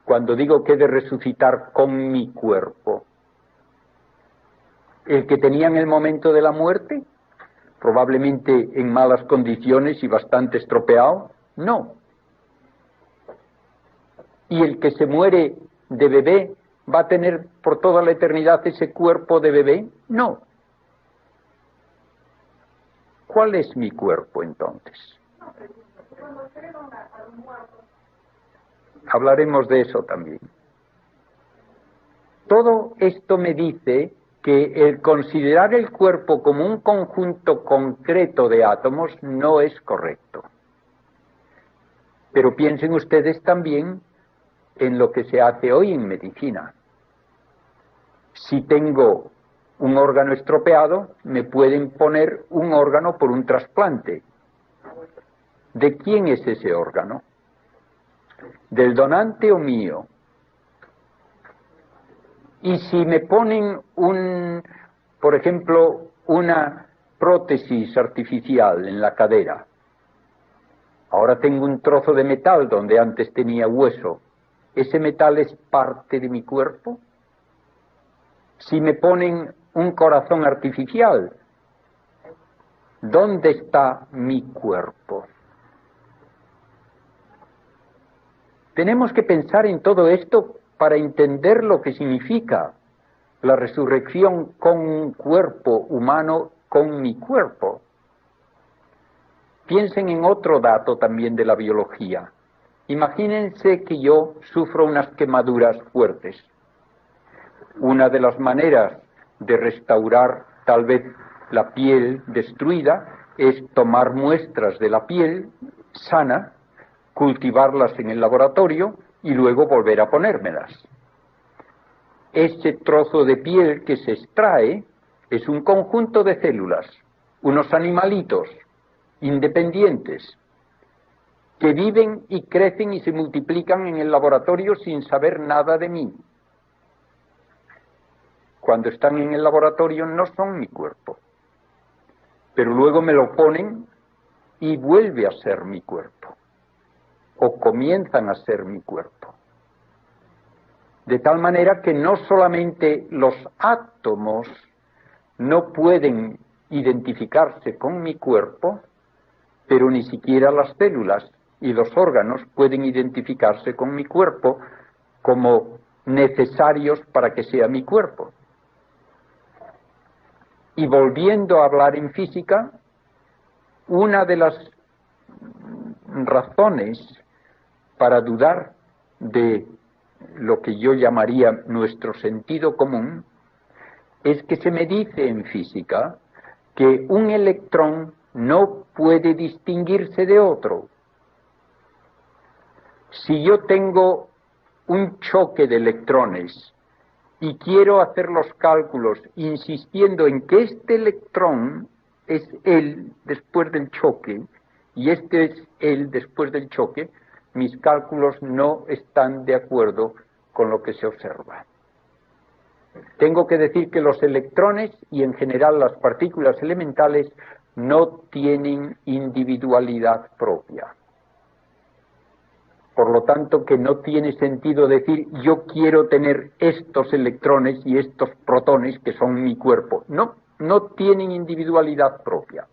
Cuando digo que he de resucitar con mi cuerpo. ¿El que tenía en el momento de la muerte? Probablemente en malas condiciones y bastante estropeado. No. ¿Y el que se muere de bebé va a tener por toda la eternidad ese cuerpo de bebé? No. ¿Cuál es mi cuerpo entonces? Hablaremos de eso también. Todo esto me dice que el considerar el cuerpo como un conjunto concreto de átomos no es correcto. Pero piensen ustedes también en lo que se hace hoy en medicina. Si tengo un órgano estropeado, me pueden poner un órgano por un trasplante. ¿De quién es ese órgano? ¿Del donante o mío? Y si me ponen por ejemplo, una prótesis artificial en la cadera, ahora tengo un trozo de metal donde antes tenía hueso, ¿ese metal es parte de mi cuerpo? Si me ponen un corazón artificial, ¿dónde está mi cuerpo? Tenemos que pensar en todo esto para entender lo que significa la resurrección con un cuerpo humano, con mi cuerpo. Piensen en otro dato también de la biología. Imagínense que yo sufro unas quemaduras fuertes. Una de las maneras de restaurar tal vez la piel destruida es tomar muestras de la piel sana, cultivarlas en el laboratorio y luego volver a ponérmelas. Ese trozo de piel que se extrae es un conjunto de células, unos animalitos independientes, que viven y crecen y se multiplican en el laboratorio sin saber nada de mí. Cuando están en el laboratorio no son mi cuerpo, pero luego me lo ponen y vuelve a ser mi cuerpo, o comienzan a ser mi cuerpo. De tal manera que no solamente los átomos no pueden identificarse con mi cuerpo, pero ni siquiera las células y los órganos pueden identificarse con mi cuerpo como necesarios para que sea mi cuerpo. Y volviendo a hablar en física, una de las razones para dudar de lo que yo llamaría nuestro sentido común es que se me dice en física que un electrón no puede distinguirse de otro. Si yo tengo un choque de electrones y quiero hacer los cálculos insistiendo en que este electrón es él después del choque y este es él después del choque, mis cálculos no están de acuerdo con lo que se observa. Tengo que decir que los electrones y en general las partículas elementales no tienen individualidad propia. Por lo tanto, que no tiene sentido decir yo quiero tener estos electrones y estos protones que son mi cuerpo. No, no tienen individualidad propia.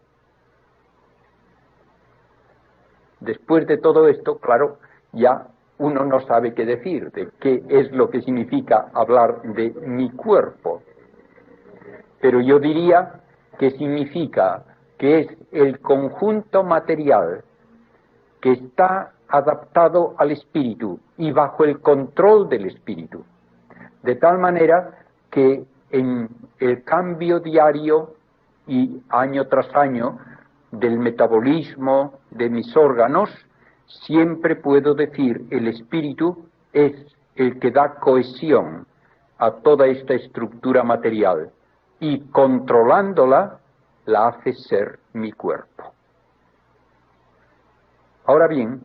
Después de todo esto, claro, ya uno no sabe qué decir, de qué es lo que significa hablar de mi cuerpo. Pero yo diría que significa que es el conjunto material que está adaptado al espíritu y bajo el control del espíritu. De tal manera que en el cambio diario y año tras año del metabolismo de mis órganos, siempre puedo decir el espíritu es el que da cohesión a toda esta estructura material y controlándola la hace ser mi cuerpo. Ahora bien,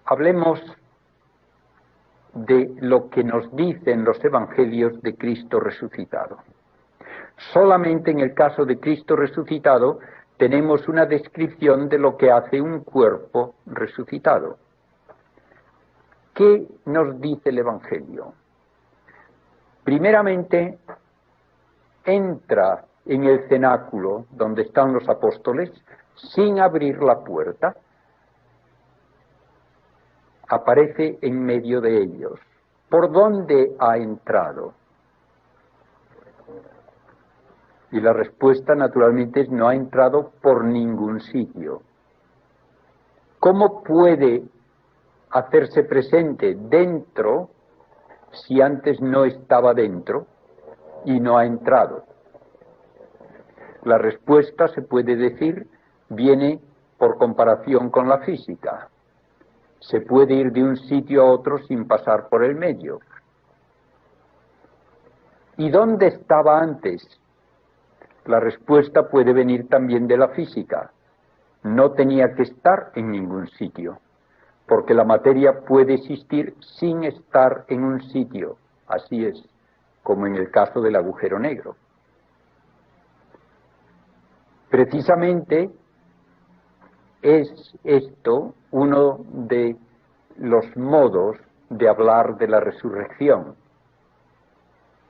hablemos de lo que nos dicen los evangelios de Cristo resucitado. Solamente en el caso de Cristo resucitado tenemos una descripción de lo que hace un cuerpo resucitado. ¿Qué nos dice el Evangelio? Primeramente, entra en el cenáculo donde están los apóstoles sin abrir la puerta, aparece en medio de ellos. ¿Por dónde ha entrado? Y la respuesta naturalmente es no ha entrado por ningún sitio. ¿Cómo puede hacerse presente dentro si antes no estaba dentro y no ha entrado? La respuesta, se puede decir, viene por comparación con la física. Se puede ir de un sitio a otro sin pasar por el medio. ¿Y dónde estaba antes? La respuesta puede venir también de la física. No tenía que estar en ningún sitio, porque la materia puede existir sin estar en un sitio. Así es, como en el caso del agujero negro. Precisamente es esto uno de los modos de hablar de la resurrección.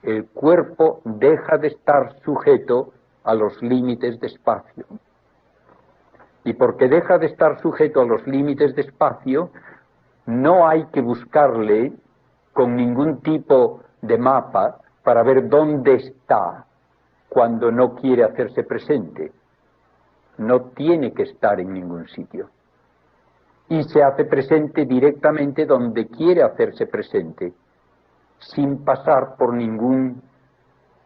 El cuerpo deja de estar sujeto a los límites de espacio. Y porque deja de estar sujeto a los límites de espacio, no hay que buscarle con ningún tipo de mapa para ver dónde está cuando no quiere hacerse presente. No tiene que estar en ningún sitio. Y se hace presente directamente donde quiere hacerse presente, sin pasar por ningún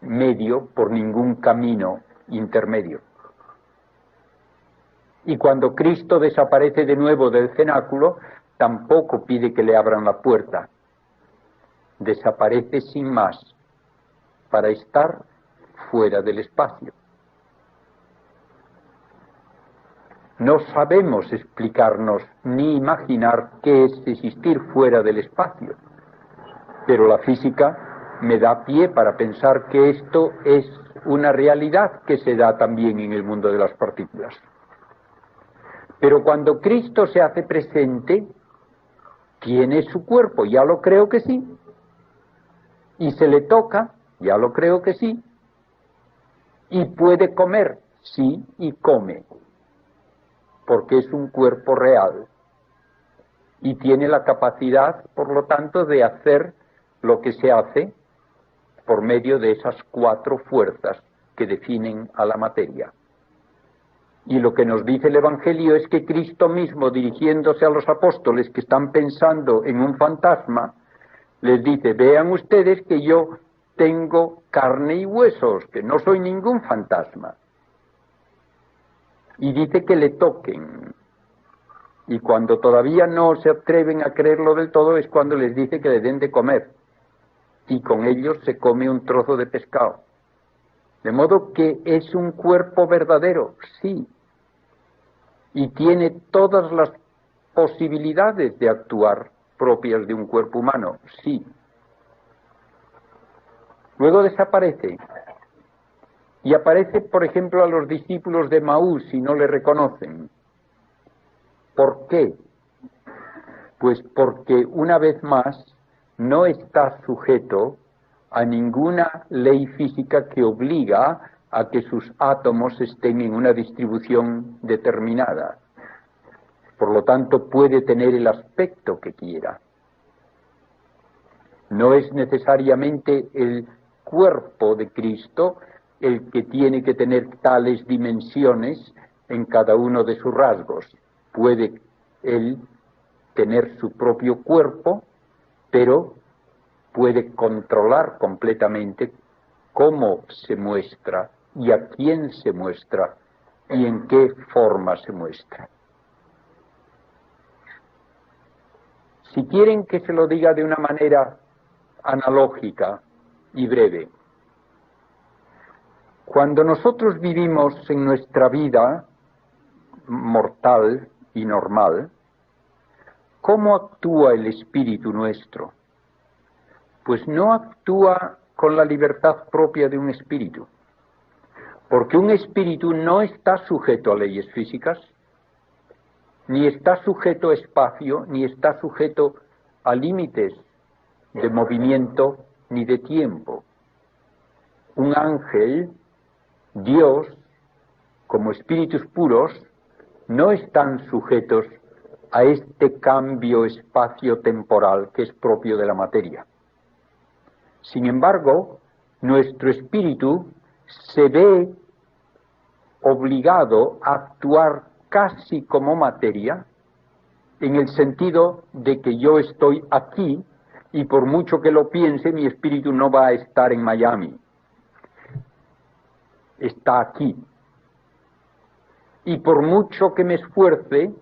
medio, por ningún camino intermedio. Y cuando Cristo desaparece de nuevo del cenáculo, tampoco pide que le abran la puerta. Desaparece sin más, para estar fuera del espacio. No sabemos explicarnos ni imaginar qué es existir fuera del espacio, pero la física me da pie para pensar que esto es una realidad que se da también en el mundo de las partículas. Pero cuando Cristo se hace presente, tiene su cuerpo, ya lo creo que sí, y se le toca, ya lo creo que sí, y puede comer, sí, y come, porque es un cuerpo real, y tiene la capacidad, por lo tanto, de hacer lo que se hace por medio de esas 4 fuerzas que definen a la materia. Y lo que nos dice el Evangelio es que Cristo mismo, dirigiéndose a los apóstoles que están pensando en un fantasma, les dice: vean ustedes que yo tengo carne y huesos, que no soy ningún fantasma. Y dice que le toquen. Y cuando todavía no se atreven a creerlo del todo es cuando les dice que le den de comer. Y con ellos se come un trozo de pescado. De modo que es un cuerpo verdadero, sí. Y tiene todas las posibilidades de actuar propias de un cuerpo humano, sí. Luego desaparece. Y aparece, por ejemplo, a los discípulos de Maús y no le reconocen. ¿Por qué? Pues porque, una vez más, no está sujeto a ninguna ley física que obliga a que sus átomos estén en una distribución determinada. Por lo tanto, puede tener el aspecto que quiera. No es necesariamente el cuerpo de Cristo el que tiene que tener tales dimensiones en cada uno de sus rasgos. Puede él tener su propio cuerpo, pero puede controlar completamente cómo se muestra y a quién se muestra y en qué forma se muestra. Si quieren que se lo diga de una manera analógica y breve, cuando nosotros vivimos en nuestra vida mortal y normal, ¿cómo actúa el espíritu nuestro? Pues no actúa con la libertad propia de un espíritu, porque un espíritu no está sujeto a leyes físicas, ni está sujeto a espacio, ni está sujeto a límites de movimiento ni de tiempo. Un ángel, Dios, como espíritus puros, no están sujetos a este cambio espacio-temporal que es propio de la materia. Sin embargo, nuestro espíritu se ve obligado a actuar casi como materia, en el sentido de que yo estoy aquí y por mucho que lo piense, mi espíritu no va a estar en Miami. Está aquí. Y por mucho que me esfuerce,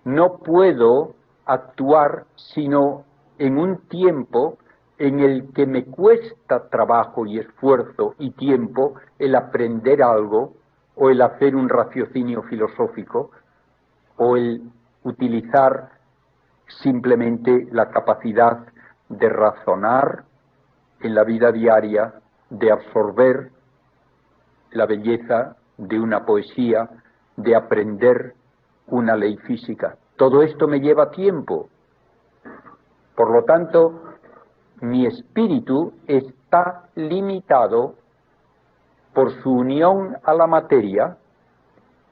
no puedo actuar sino en un tiempo en el que me cuesta trabajo y esfuerzo y tiempo el aprender algo, o el hacer un raciocinio filosófico, o el utilizar simplemente la capacidad de razonar en la vida diaria, de absorber la belleza de una poesía, de aprender una ley física. Todo esto me lleva tiempo. Por lo tanto, mi espíritu está limitado por su unión a la materia,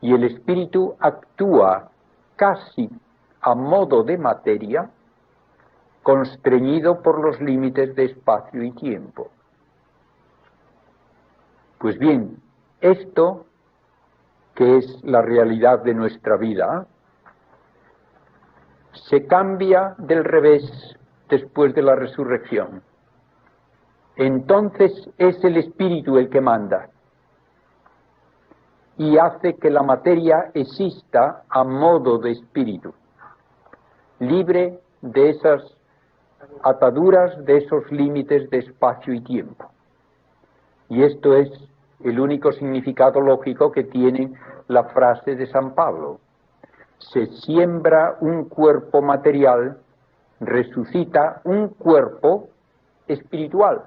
y el espíritu actúa casi a modo de materia, constreñido por los límites de espacio y tiempo. Pues bien, esto, que es la realidad de nuestra vida, se cambia del revés después de la resurrección. Entonces es el espíritu el que manda y hace que la materia exista a modo de espíritu, libre de esas ataduras, de esos límites de espacio y tiempo. Y esto es el único significado lógico que tiene la frase de San Pablo. Se siembra un cuerpo material, resucita un cuerpo espiritual.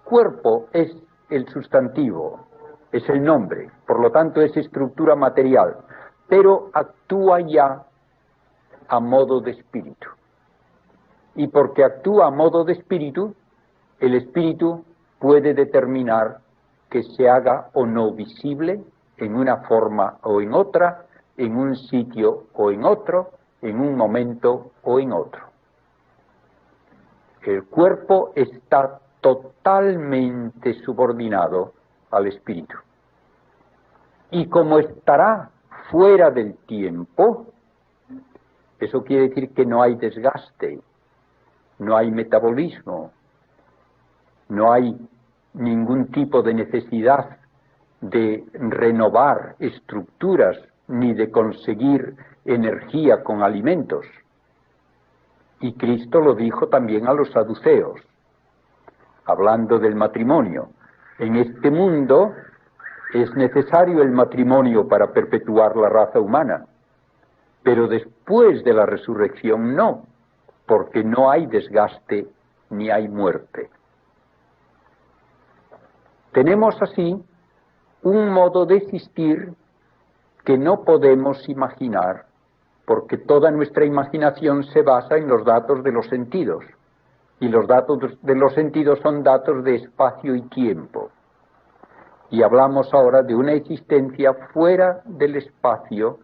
Cuerpo es el sustantivo, es el nombre, por lo tanto es estructura material, pero actúa ya a modo de espíritu. Y porque actúa a modo de espíritu, el espíritu puede determinar que se haga o no visible en una forma o en otra, en un sitio o en otro, en un momento o en otro. El cuerpo está totalmente subordinado al espíritu. Y como estará fuera del tiempo, eso quiere decir que no hay desgaste, no hay metabolismo, no hay ningún tipo de necesidad de renovar estructuras ni de conseguir energía con alimentos. Y Cristo lo dijo también a los saduceos, hablando del matrimonio. En este mundo es necesario el matrimonio para perpetuar la raza humana, pero después de la resurrección no, porque no hay desgaste ni hay muerte. Tenemos así un modo de existir que no podemos imaginar, porque toda nuestra imaginación se basa en los datos de los sentidos, y los datos de los sentidos son datos de espacio y tiempo. Y hablamos ahora de una existencia fuera del espacio,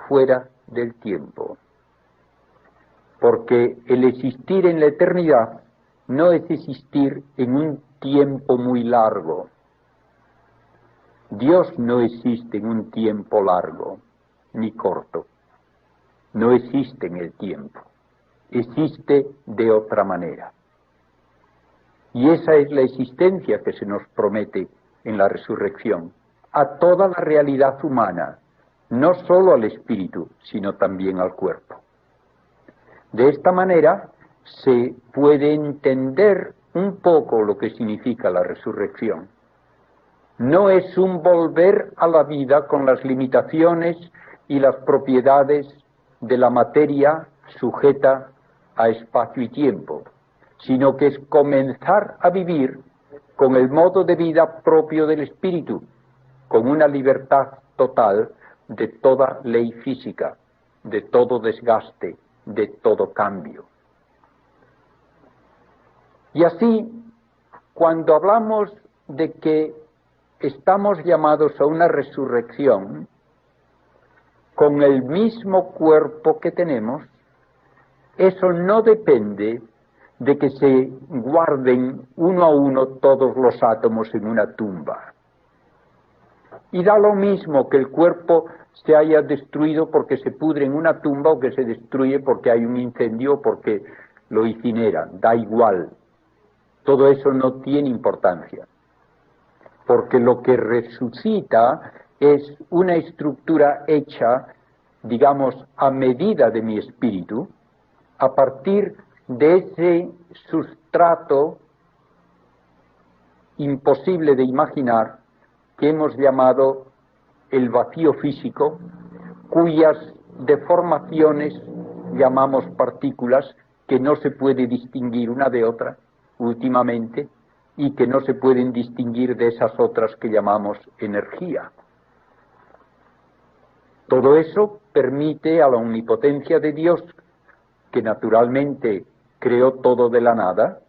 fuera del tiempo. Porque el existir en la eternidad no es existir en un tiempo muy largo. Dios no existe en un tiempo largo ni corto. No existe en el tiempo. Existe de otra manera. Y esa es la existencia que se nos promete en la resurrección, a toda la realidad humana, no solo al espíritu, sino también al cuerpo. De esta manera se puede entender un poco lo que significa la resurrección. No es un volver a la vida con las limitaciones y las propiedades de la materia sujeta a espacio y tiempo, sino que es comenzar a vivir con el modo de vida propio del espíritu, con una libertad total de toda ley física, de todo desgaste, de todo cambio. Y así, cuando hablamos de que estamos llamados a una resurrección con el mismo cuerpo que tenemos, eso no depende de que se guarden uno a uno todos los átomos en una tumba. Y da lo mismo que el cuerpo se haya destruido porque se pudre en una tumba o que se destruye porque hay un incendio o porque lo incineran, da igual. Todo eso no tiene importancia, porque lo que resucita es una estructura hecha, digamos, a medida de mi espíritu, a partir de ese sustrato imposible de imaginar que hemos llamado el vacío físico, cuyas deformaciones llamamos partículas, que no se puede distinguir una de otra últimamente, y que no se pueden distinguir de esas otras que llamamos energía. Todo eso permite a la omnipotencia de Dios, que naturalmente creó todo de la nada,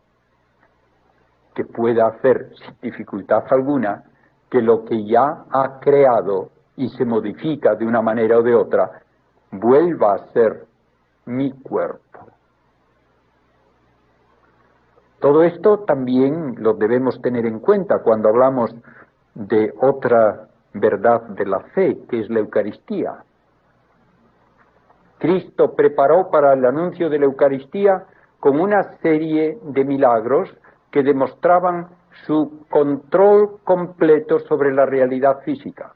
que pueda hacer sin dificultad alguna que lo que ya ha creado y se modifica de una manera o de otra, vuelva a ser mi cuerpo. Todo esto también lo debemos tener en cuenta cuando hablamos de otra verdad de la fe, que es la Eucaristía. Cristo preparó para el anuncio de la Eucaristía con una serie de milagros que demostraban su control completo sobre la realidad física.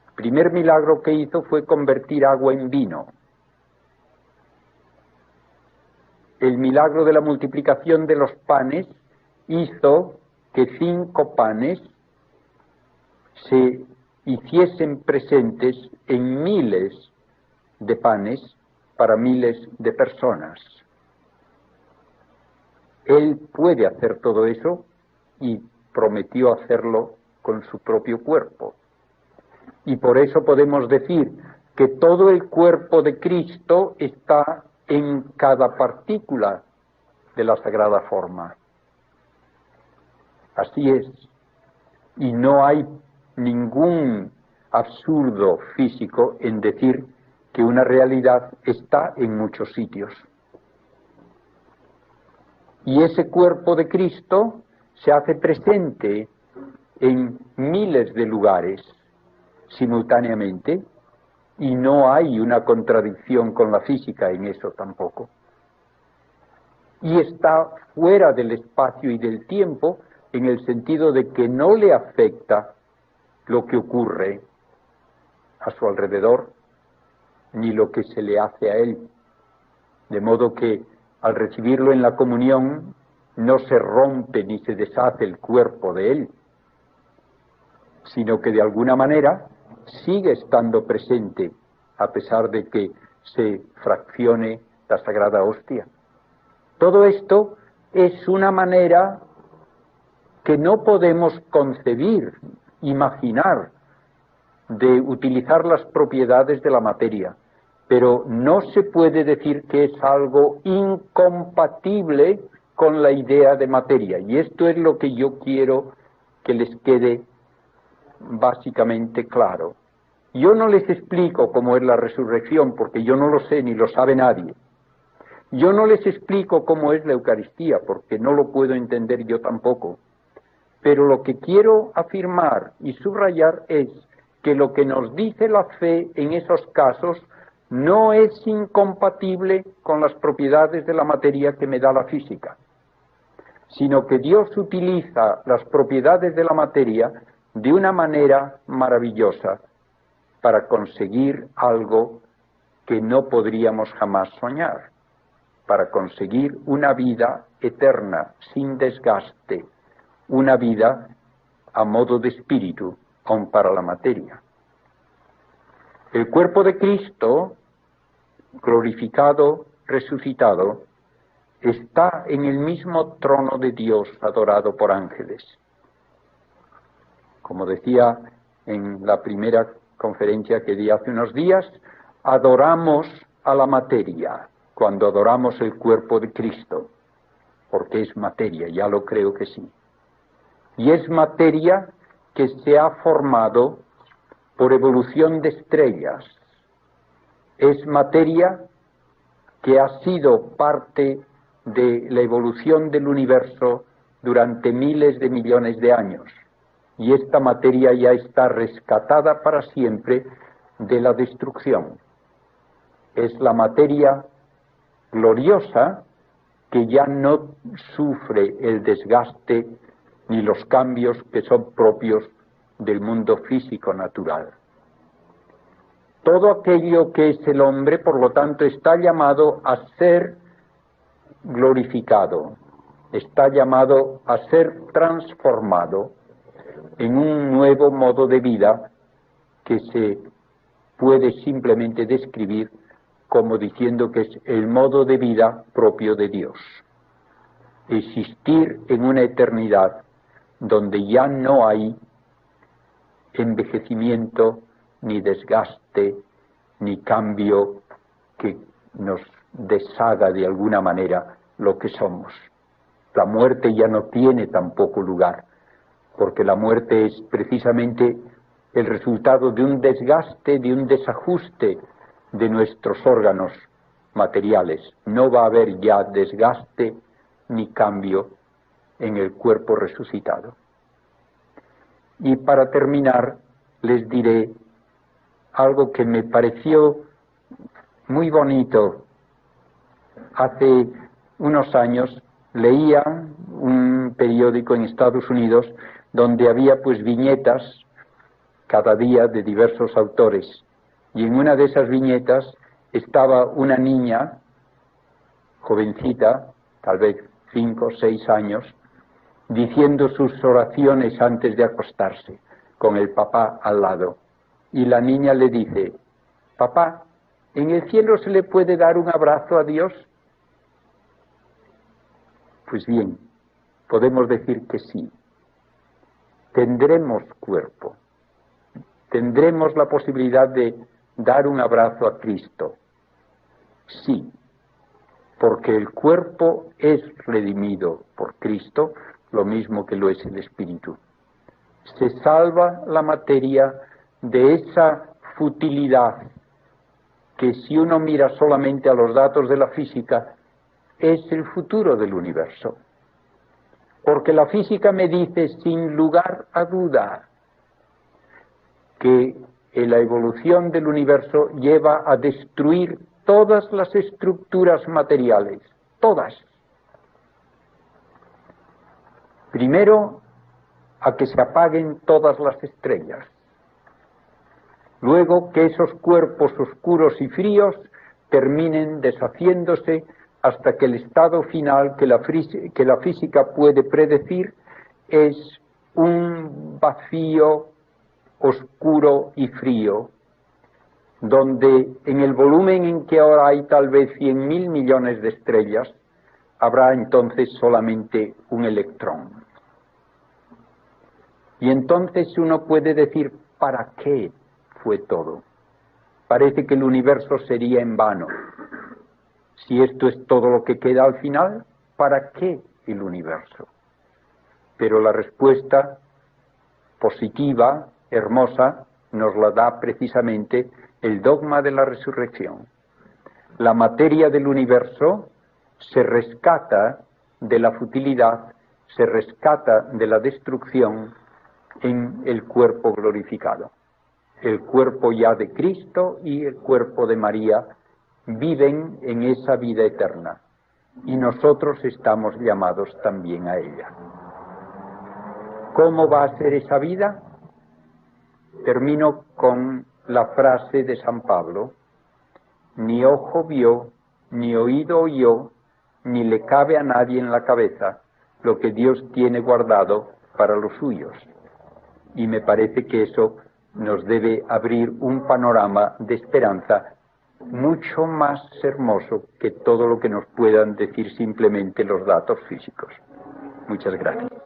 El primer milagro que hizo fue convertir agua en vino. El milagro de la multiplicación de los panes hizo que 5 panes se hiciesen presentes en miles de panes para miles de personas. Él puede hacer todo eso y prometió hacerlo con su propio cuerpo. Y por eso podemos decir que todo el cuerpo de Cristo está en cada partícula de la sagrada forma. Así es. Y no hay ningún absurdo físico en decir que una realidad está en muchos sitios. Y ese cuerpo de Cristo se hace presente en miles de lugares simultáneamente, y no hay una contradicción con la física en eso tampoco. Y está fuera del espacio y del tiempo en el sentido de que no le afecta lo que ocurre a su alrededor, ni lo que se le hace a él. De modo que al recibirlo en la comunión no se rompe ni se deshace el cuerpo de él, sino que de alguna manera sigue estando presente a pesar de que se fraccione la sagrada hostia. Todo esto es una manera que no podemos concebir, imaginar, de utilizar las propiedades de la materia, pero no se puede decir que es algo incompatible con la idea de materia, y esto es lo que yo quiero que les quede básicamente claro. Yo no les explico cómo es la resurrección, porque yo no lo sé ni lo sabe nadie. Yo no les explico cómo es la Eucaristía, porque no lo puedo entender yo tampoco. Pero lo que quiero afirmar y subrayar es que lo que nos dice la fe en esos casos no es incompatible con las propiedades de la materia que me da la física, sino que Dios utiliza las propiedades de la materia de una manera maravillosa para conseguir algo que no podríamos jamás soñar, para conseguir una vida eterna, sin desgaste, una vida a modo de espíritu, aun para la materia. El cuerpo de Cristo, glorificado, resucitado, está en el mismo trono de Dios, adorado por ángeles. Como decía en la primera conferencia que di hace unos días, adoramos a la materia cuando adoramos el cuerpo de Cristo, porque es materia, ya lo creo que sí. Y es materia que se ha formado por evolución de estrellas. Es materia que ha sido parte de la evolución del universo durante miles de millones de años. Y esta materia ya está rescatada para siempre de la destrucción. Es la materia gloriosa que ya no sufre el desgaste ni los cambios que son propios del mundo físico natural. Todo aquello que es el hombre, por lo tanto, está llamado a ser glorificado, está llamado a ser transformado en un nuevo modo de vida que se puede simplemente describir como diciendo que es el modo de vida propio de Dios. Existir en una eternidad donde ya no hay envejecimiento, ni desgaste, ni cambio que nos deshaga de alguna manera lo que somos. La muerte ya no tiene tampoco lugar, porque la muerte es precisamente el resultado de un desgaste, de un desajuste de nuestros órganos materiales. No va a haber ya desgaste ni cambio en el cuerpo resucitado. Y para terminar, les diré algo que me pareció muy bonito. Hace unos años leía un periódico en Estados Unidos donde había pues viñetas cada día de diversos autores, y en una de esas viñetas estaba una niña jovencita, tal vez 5 o 6 años, diciendo sus oraciones antes de acostarse, con el papá al lado. Y la niña le dice: papá, ¿en el cielo se le puede dar un abrazo a Dios? Pues bien, podemos decir que sí. Tendremos cuerpo. Tendremos la posibilidad de dar un abrazo a Cristo. Sí, porque el cuerpo es redimido por Cristo, lo mismo que lo es el espíritu. Se salva la materia de esa futilidad que, si uno mira solamente a los datos de la física, es el futuro del universo. Porque la física me dice sin lugar a duda que la evolución del universo lleva a destruir todas las estructuras materiales, todas. Primero, a que se apaguen todas las estrellas. Luego, que esos cuerpos oscuros y fríos terminen deshaciéndose hasta que el estado final que la física puede predecir es un vacío oscuro y frío, donde en el volumen en que ahora hay tal vez 100.000 millones de estrellas, habrá entonces solamente un electrón. Y entonces uno puede decir: ¿para qué fue todo? Parece que el universo sería en vano. Si esto es todo lo que queda al final, ¿para qué el universo? Pero la respuesta positiva, hermosa, nos la da precisamente el dogma de la resurrección. La materia del universo se rescata de la futilidad, se rescata de la destrucción en el cuerpo glorificado. El cuerpo ya de Cristo y el cuerpo de María viven en esa vida eterna, y nosotros estamos llamados también a ella. ¿Cómo va a ser esa vida? Termino con la frase de San Pablo: ni ojo vio, ni oído oyó, ni le cabe a nadie en la cabeza lo que Dios tiene guardado para los suyos. Y me parece que eso nos debe abrir un panorama de esperanza mucho más hermoso que todo lo que nos puedan decir simplemente los datos físicos. Muchas gracias.